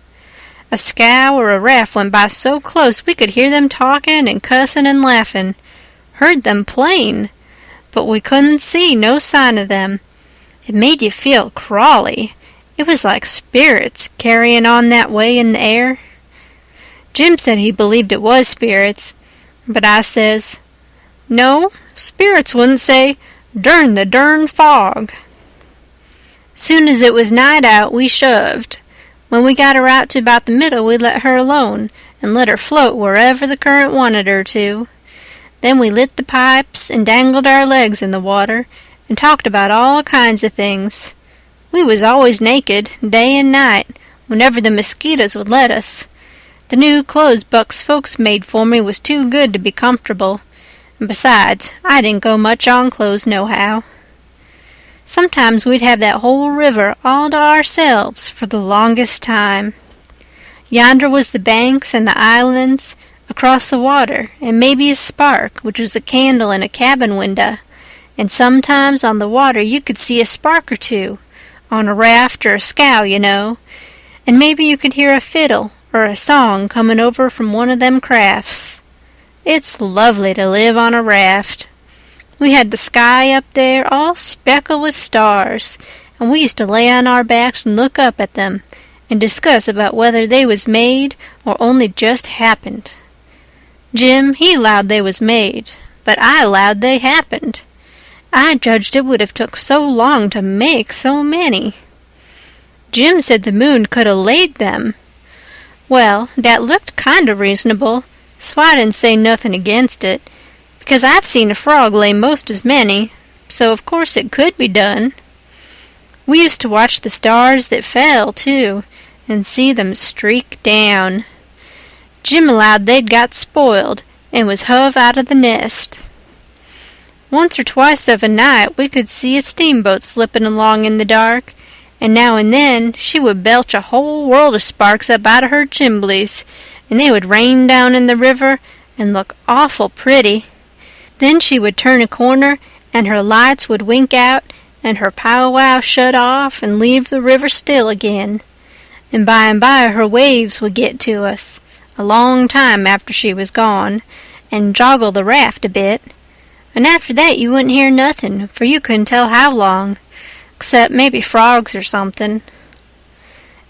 Speaker 1: A scow or a raft went by so close we could hear them talking and cussing and laughing. Heard them plain, but we couldn't see no sign of them. It made you feel crawly. It was like spirits carrying on that way in the air. Jim said he believed it was spirits, but I says, no, spirits wouldn't say, "Durn the dern fog." Soon as it was night out, we shoved. When we got her out to about the middle, we let her alone, and let her float wherever the current wanted her to. Then we lit the pipes, and dangled our legs in the water, and talked about all kinds of things. We was always naked, day and night, whenever the mosquitoes would let us. The new clothes Buck's folks made for me was too good to be comfortable, and besides, I didn't go much on clothes nohow. Sometimes we'd have that whole river all to ourselves for the longest time. Yonder was the banks and the islands across the water, and maybe a spark, which was a candle in a cabin window, and sometimes on the water you could see a spark or two, on a raft or a scow, you know, and maybe you could hear a fiddle or a song comin' over from one of them crafts. It's lovely to live on a raft. We had the sky up there all speckled with stars, and we used to lay on our backs and look up at them, and discuss about whether they was made or only just happened. Jim, he 'lowed they was made, but I 'lowed they happened. I judged it would have took so long to make so many. Jim said the moon could have laid them. Well, that looked kind of reasonable, so I didn't say nothing against it, because I've seen a frog lay most as many, so of course it could be done. We used to watch the stars that fell, too, and see them streak down. Jim allowed they'd got spoiled, and was hove out of the nest. Once or twice of a night we could see a steamboat slipping along in the dark, and now and then she would belch a whole world of sparks up out of her chimblies, and they would rain down in the river and look awful pretty. Then she would turn a corner, and her lights would wink out, and her powwow shut off and leave the river still again. And by her waves would get to us, a long time after she was gone, and joggle the raft a bit. And after that you wouldn't hear nothin', for you couldn't tell how long, except maybe frogs or something.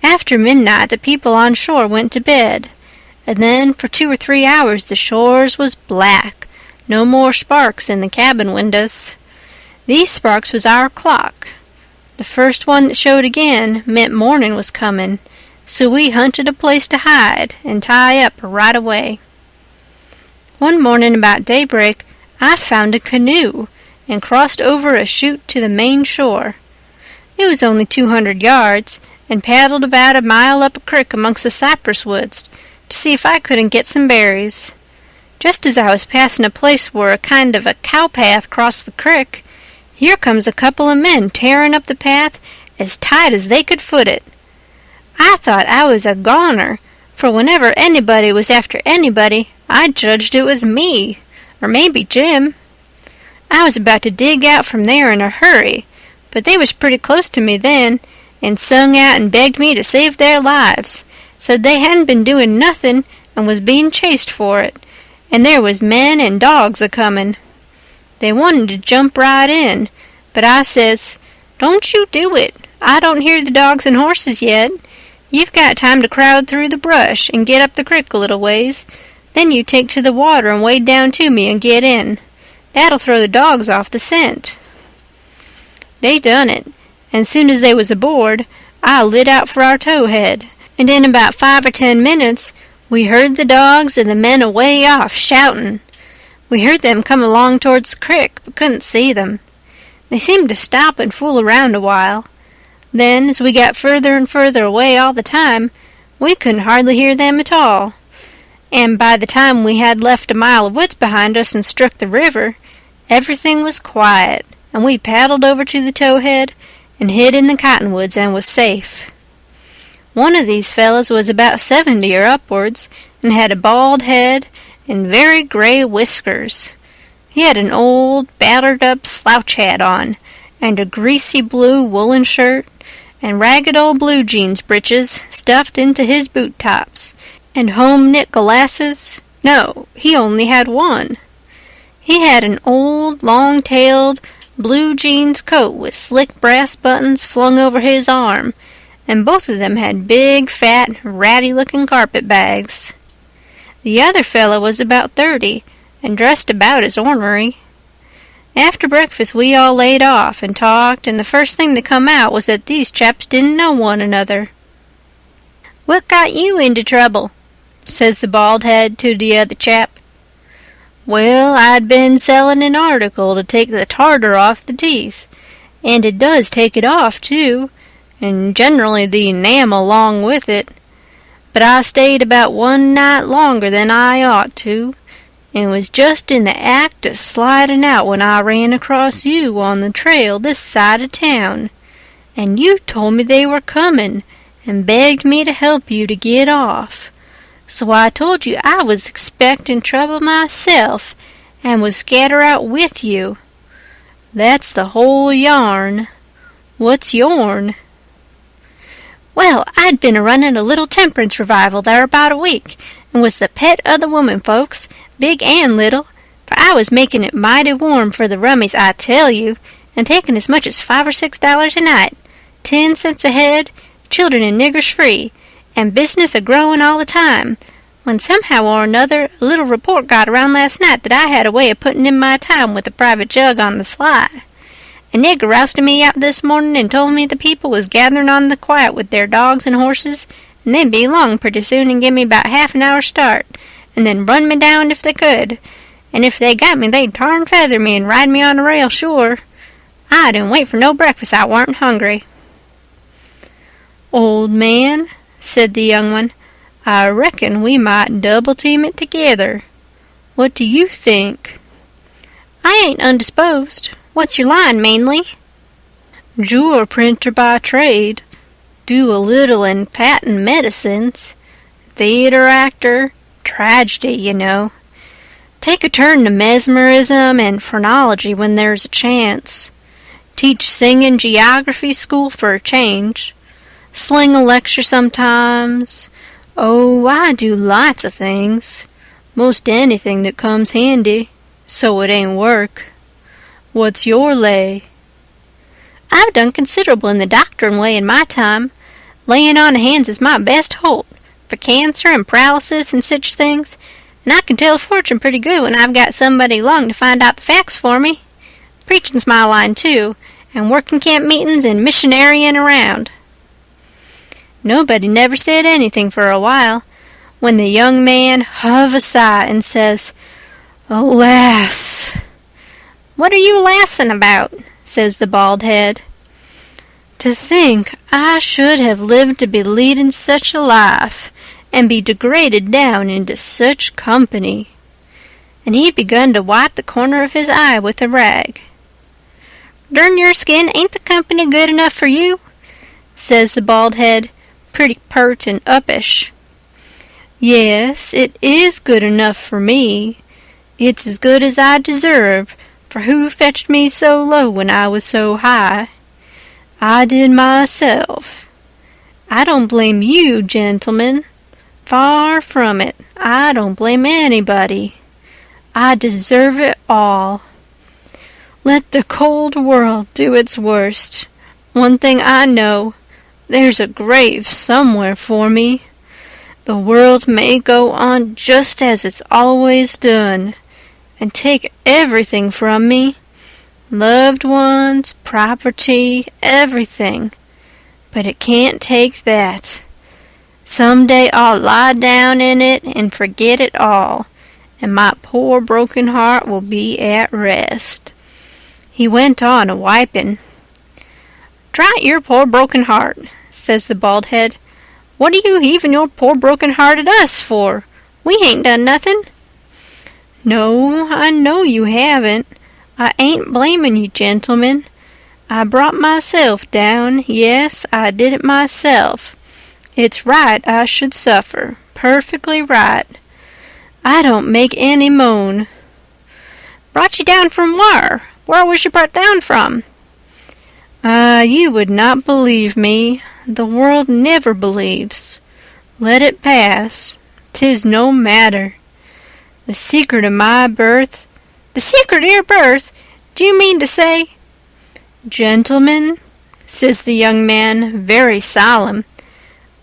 Speaker 1: After midnight the people on shore went to bed, and then for 2 or 3 hours the shores was black, no more sparks in the cabin windows. These sparks was our clock. The first one that showed again meant morning was comin', so we hunted a place to hide and tie up right away. One morning about daybreak I found a canoe and crossed over a chute to the main shore. It was only 200 yards, and paddled about a mile up a creek amongst the cypress woods to see if I couldn't get some berries. Just as I was passing a place where a kind of a cow path crossed the creek, here comes a couple of men tearing up the path as tight as they could foot it. I thought I was a goner, for whenever anybody was after anybody, I judged it was me, or maybe Jim. I was about to dig out from there in a hurry, but they was pretty close to me then, and sung out and begged me to save their lives, said they hadn't been doing nothing and was being chased for it, and there was men and dogs a-comin'. They wanted to jump right in, but I says, "Don't you do it. I don't hear the dogs and horses yet. You've got time to crowd through the brush and get up the crick a little ways. Then you take to the water and wade down to me and get in. That'll throw the dogs off the scent." They done it, and soon as they was aboard, I lit out for our towhead, and in about 5 or 10 minutes we heard the dogs and the men away off shouting. We heard them come along towards the crick, but couldn't see them. They seemed to stop and fool around a while. Then, as we got further and further away all the time, we couldn't hardly hear them at all. And by the time we had left a mile of woods behind us and struck the river, everything was quiet, and we paddled over to the towhead and hid in the cottonwoods and was safe. One of these fellows was about 70 or upwards, and had a bald head and very gray whiskers. He had an old, battered-up slouch hat on, and a greasy blue woolen shirt, and ragged old blue jeans breeches stuffed into his boot tops, and home-knit glasses. No, he only had one. He had an old, long-tailed, blue jeans coat with slick brass buttons flung over his arm, and both of them had big, fat, ratty-looking carpet bags. The other fellow was about 30, and dressed about as ornery. After breakfast we all laid off and talked, and the first thing that come out was that these chaps didn't know one another. "What got you into trouble?" says the bald head to the other chap. "Well, I'd been selling an article to take the tartar off the teeth, and it does take it off, too, and generally the enamel along with it. But I stayed about one night longer than I ought to, and was just in the act of sliding out when I ran across you on the trail this side of town, and you told me they were coming, and begged me to help you to get off. So I told you I was expecting trouble myself, and would scatter out with you. That's the whole yarn. What's yourn?" "Well, I'd been a-running a little temperance revival there about a week, and was the pet of the women folks, big and little, for I was making it mighty warm for the rummies, I tell you, and taking as much as $5 or $6 a night, 10 cents a head, children and niggers free, and business a-growing all the time, when somehow or another a little report got around last night that I had a way of putting in my time with a private jug on the sly. A nigger rousted me out this morning and told me the people was gathering on the quiet with their dogs and horses, and they'd be along pretty soon and give me about half an hour's start, and then run me down if they could, and if they got me they'd tar and feather me and ride me on the rail sure. I didn't wait for no breakfast, I warn't hungry." "Old man," said the young one, "I reckon we might double-team it together. What do you think?" "I ain't undisposed. What's your line, mainly?" "You're a printer by trade. Do a little in patent medicines. Theater actor. Tragedy, you know. Take a turn to mesmerism and phrenology when there's a chance. Teach singing geography school for a change. Sling a lecture sometimes. Oh, I do lots of things. Most anything that comes handy, so it ain't work. What's your lay?" "I've done considerable in the doctoring way in my time. Laying on of hands is my best holt, for cancer and paralysis and such things, and I can tell a fortune pretty good when I've got somebody along to find out the facts for me. Preaching's my line, too, and working camp meetings and missionarying around." Nobody never said anything for a while, when the young man huv a sigh and says, "Alas!" "What are you lassing about?" says the bald head. "To think I should have lived to be leading such a life, and be degraded down into such company." And he begun to wipe the corner of his eye with a rag. "Durn your skin, ain't the company good enough for you?" says the bald head, pretty pert and uppish. "Yes, it is good enough for me. It's as good as I deserve, for who fetched me so low when I was so high? I did myself. I don't blame you, gentlemen. Far from it. I don't blame anybody. I deserve it all. Let the cold world do its worst. One thing I know, there's a grave somewhere for me. The world may go on just as it's always done, and take everything from me, loved ones, property, everything. But it can't take that. Some day I'll lie down in it and forget it all, and my poor broken heart will be at rest." He went on a-wiping. "Dry your poor broken heart," says the bald head. "What are you heaving your poor broken heart at us for? We ain't done nothing." "No, I know you haven't. I ain't blaming you, gentlemen. I brought myself down. Yes, I did it myself. It's right I should suffer. Perfectly right. I don't make any moan." "Brought you down from where? Where was you brought down from?" You would not believe me. The world never believes. Let it pass. 'Tis no matter. The secret of my birth—" "The secret of your birth? Do you mean to say—" "Gentlemen," says the young man, very solemn,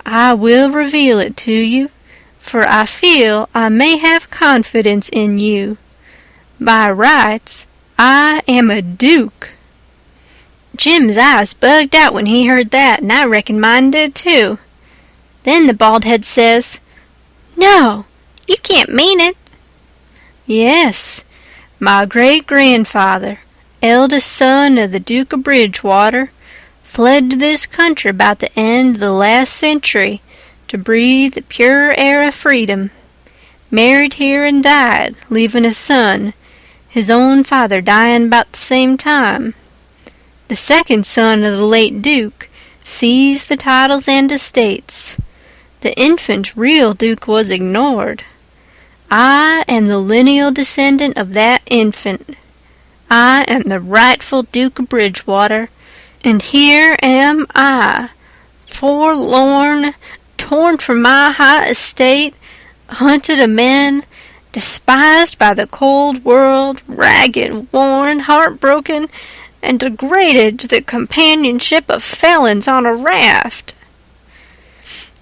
Speaker 1: "I will reveal it to you, for I feel I may have confidence in you. By rights, I am a duke." Jim's eyes bugged out when he heard that, and I reckon mine did too. Then the bald head says, "No, you can't mean it." "Yes, my great-grandfather, eldest son of the Duke of Bridgewater, fled to this country about the end of the last century to breathe the pure air of freedom. Married here and died, leaving a son, his own father dying about the same time. The second son of the late Duke seized the titles and estates. The infant real Duke was ignored. I am the lineal descendant of that infant. I am the rightful Duke of Bridgewater, and here am I, forlorn, torn from my high estate, hunted of men, despised by the cold world, ragged, worn, heartbroken, and degraded to the companionship of felons on a raft."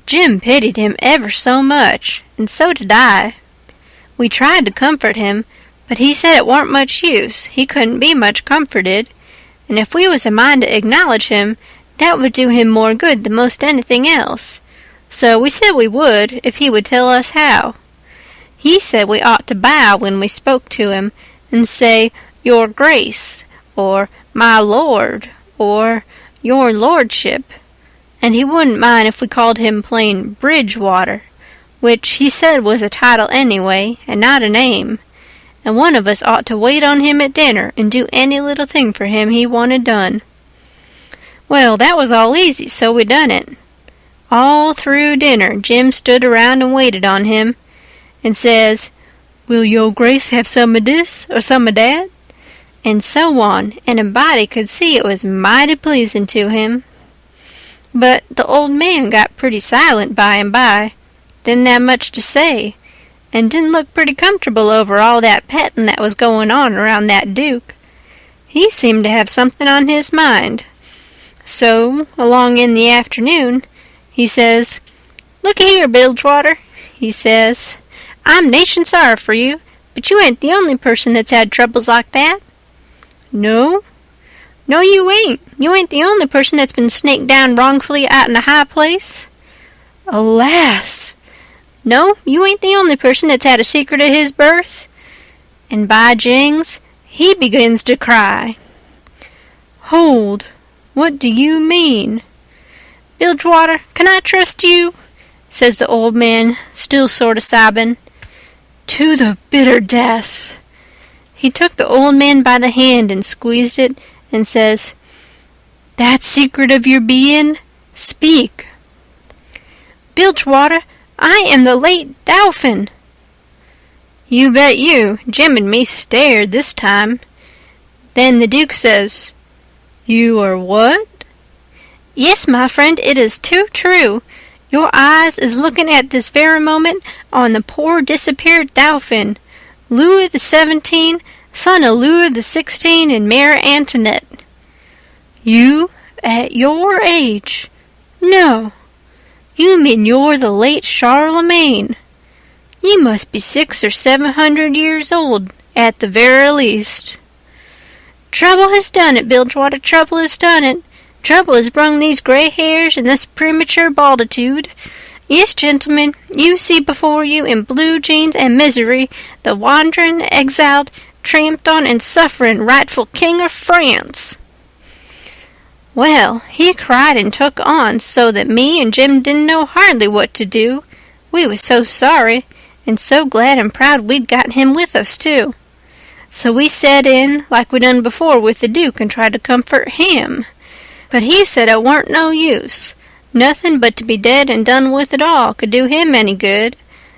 Speaker 1: Jim pitied him ever so much, and so did I. We tried to comfort him, but he said it warn't much use. He couldn't be much comforted, and if we was a mind to acknowledge him, that would do him more good than most anything else. So we said we would, if he would tell us how. He said we ought to bow when we spoke to him, and say, "Your Grace," or "My Lord," or "Your Lordship," and he wouldn't mind if we called him plain Bridgewater, which he said was a title anyway, and not a name, and one of us ought to wait on him at dinner and do any little thing for him he wanted done. Well, that was all easy, so we done it. All through dinner Jim stood around and waited on him, and says, "Will your Grace have some of this, or some of that?" and so on, and a body could see it was mighty pleasing to him. But the old man got pretty silent by and by, didn't have much to say, and didn't look pretty comfortable over all that petting that was going on around that Duke. He seemed to have something on his mind. So, along in the afternoon, he says, "Look here, Bilgewater," he says, "I'm nation sorry for you, but you ain't the only person that's had troubles like that." "No? No, you ain't. You ain't the only person that's been snaked down wrongfully out in a high place." "Alas!" "No, you ain't the only person that's had a secret of his birth." And by jings, he begins to cry. "Hold! What do you mean?" "Bilgewater, can I trust you?" says the old man, still sort of sobbing. "To the bitter death." He took the old man by the hand and squeezed it, and says, "That secret of your being, speak." "Bilgewater, I am the late Dauphin." You bet you, Jim and me stared this time. Then the Duke says, "You are what?" "Yes, my friend, it is too true. Your eyes is looking at this very moment on the poor disappeared Dauphin, Louis XVII, son of Louis XVI and Mary Antoinette. You, at your age? No, you mean you're the late Charlemagne. You must be 600 or 700 years old, at the very least. Trouble has done it, Bilgewater, trouble has done it. Trouble has brung these grey hairs and this premature balditude. Yes, gentlemen, you see before you in blue jeans and misery the wandering, exiled, tramped on and suffering rightful King of France. Well, he cried and took on so that me and Jim didn't know hardly what to do. We was so sorry, and so glad and proud we'd got him with us, too. So we set in, like we done before with the Duke, and tried to comfort him. But he said it warn't no use. Nothing but to be dead and done with it all could do him any good,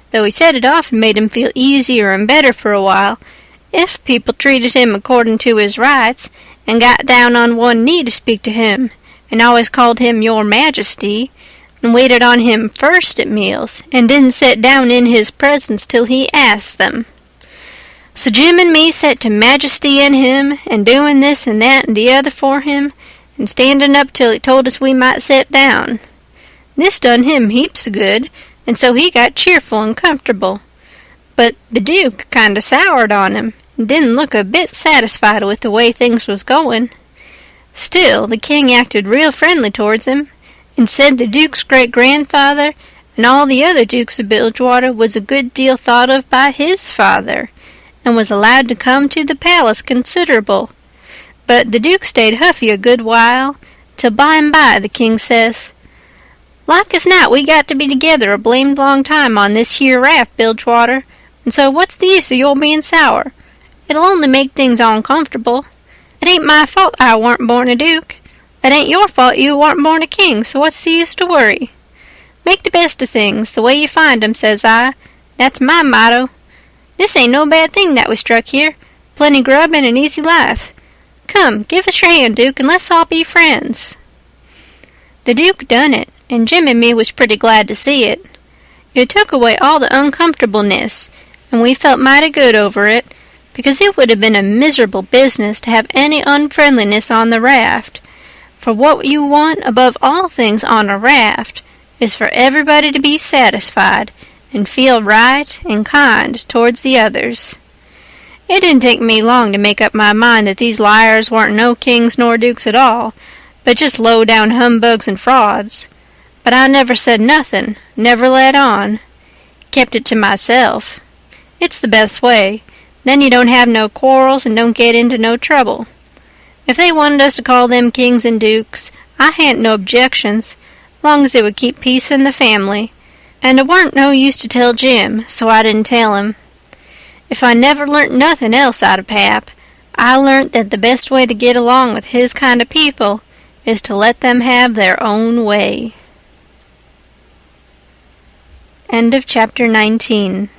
Speaker 1: though he said it often made him feel easier and better for a while, if people treated him according to his rights, and got down on one knee to speak to him, and always called him Your Majesty, and waited on him first at meals, and didn't sit down in his presence till he asked them. So Jim and me set to majesty in him, and doing this and that and the other for him, and standing up till he told us we might sit down. This done him heaps of good, and so he got cheerful and comfortable. But the Duke kind o' soured on him, and didn't look a bit satisfied with the way things was going. Still, the king acted real friendly towards him, and said the Duke's great-grandfather and all the other Dukes of Bilgewater was a good deal thought of by his father, and was allowed to come to the palace considerable. But the Duke stayed huffy a good while, till by and by the king says, Like as not we got to be together a blamed long time on this here raft, Bilgewater, and so what's the use of your being sour? It'll only make things uncomfortable. It ain't my fault I warn't born a duke. It ain't your fault you warn't born a king, so what's the use to worry? Make the best of things, the way you find 'em, says I. That's my motto. This ain't no bad thing that we struck here. Plenty grub and an easy life. Come, give us your hand, Duke, and let's all be friends. The Duke done it, and Jim and me was pretty glad to see it. It took away all the uncomfortableness, and we felt mighty good over it, because it would have been a miserable business to have any unfriendliness on the raft, for what you want above all things on a raft is for everybody to be satisfied and feel right and kind towards the others. It didn't take me long to make up my mind that these liars weren't no kings nor dukes at all, but just low-down humbugs and frauds. But I never said nothing, never let on. Kept it to myself. It's the best way. Then you don't have no quarrels and don't get into no trouble. If they wanted us to call them kings and dukes, I hadn't no objections, long as it would keep peace in the family. And it warn't no use to tell Jim, so I didn't tell him. If I never learnt nothing else out of Pap, I learnt that the best way to get along with his kind of people is to let them have their own way. End of chapter 19.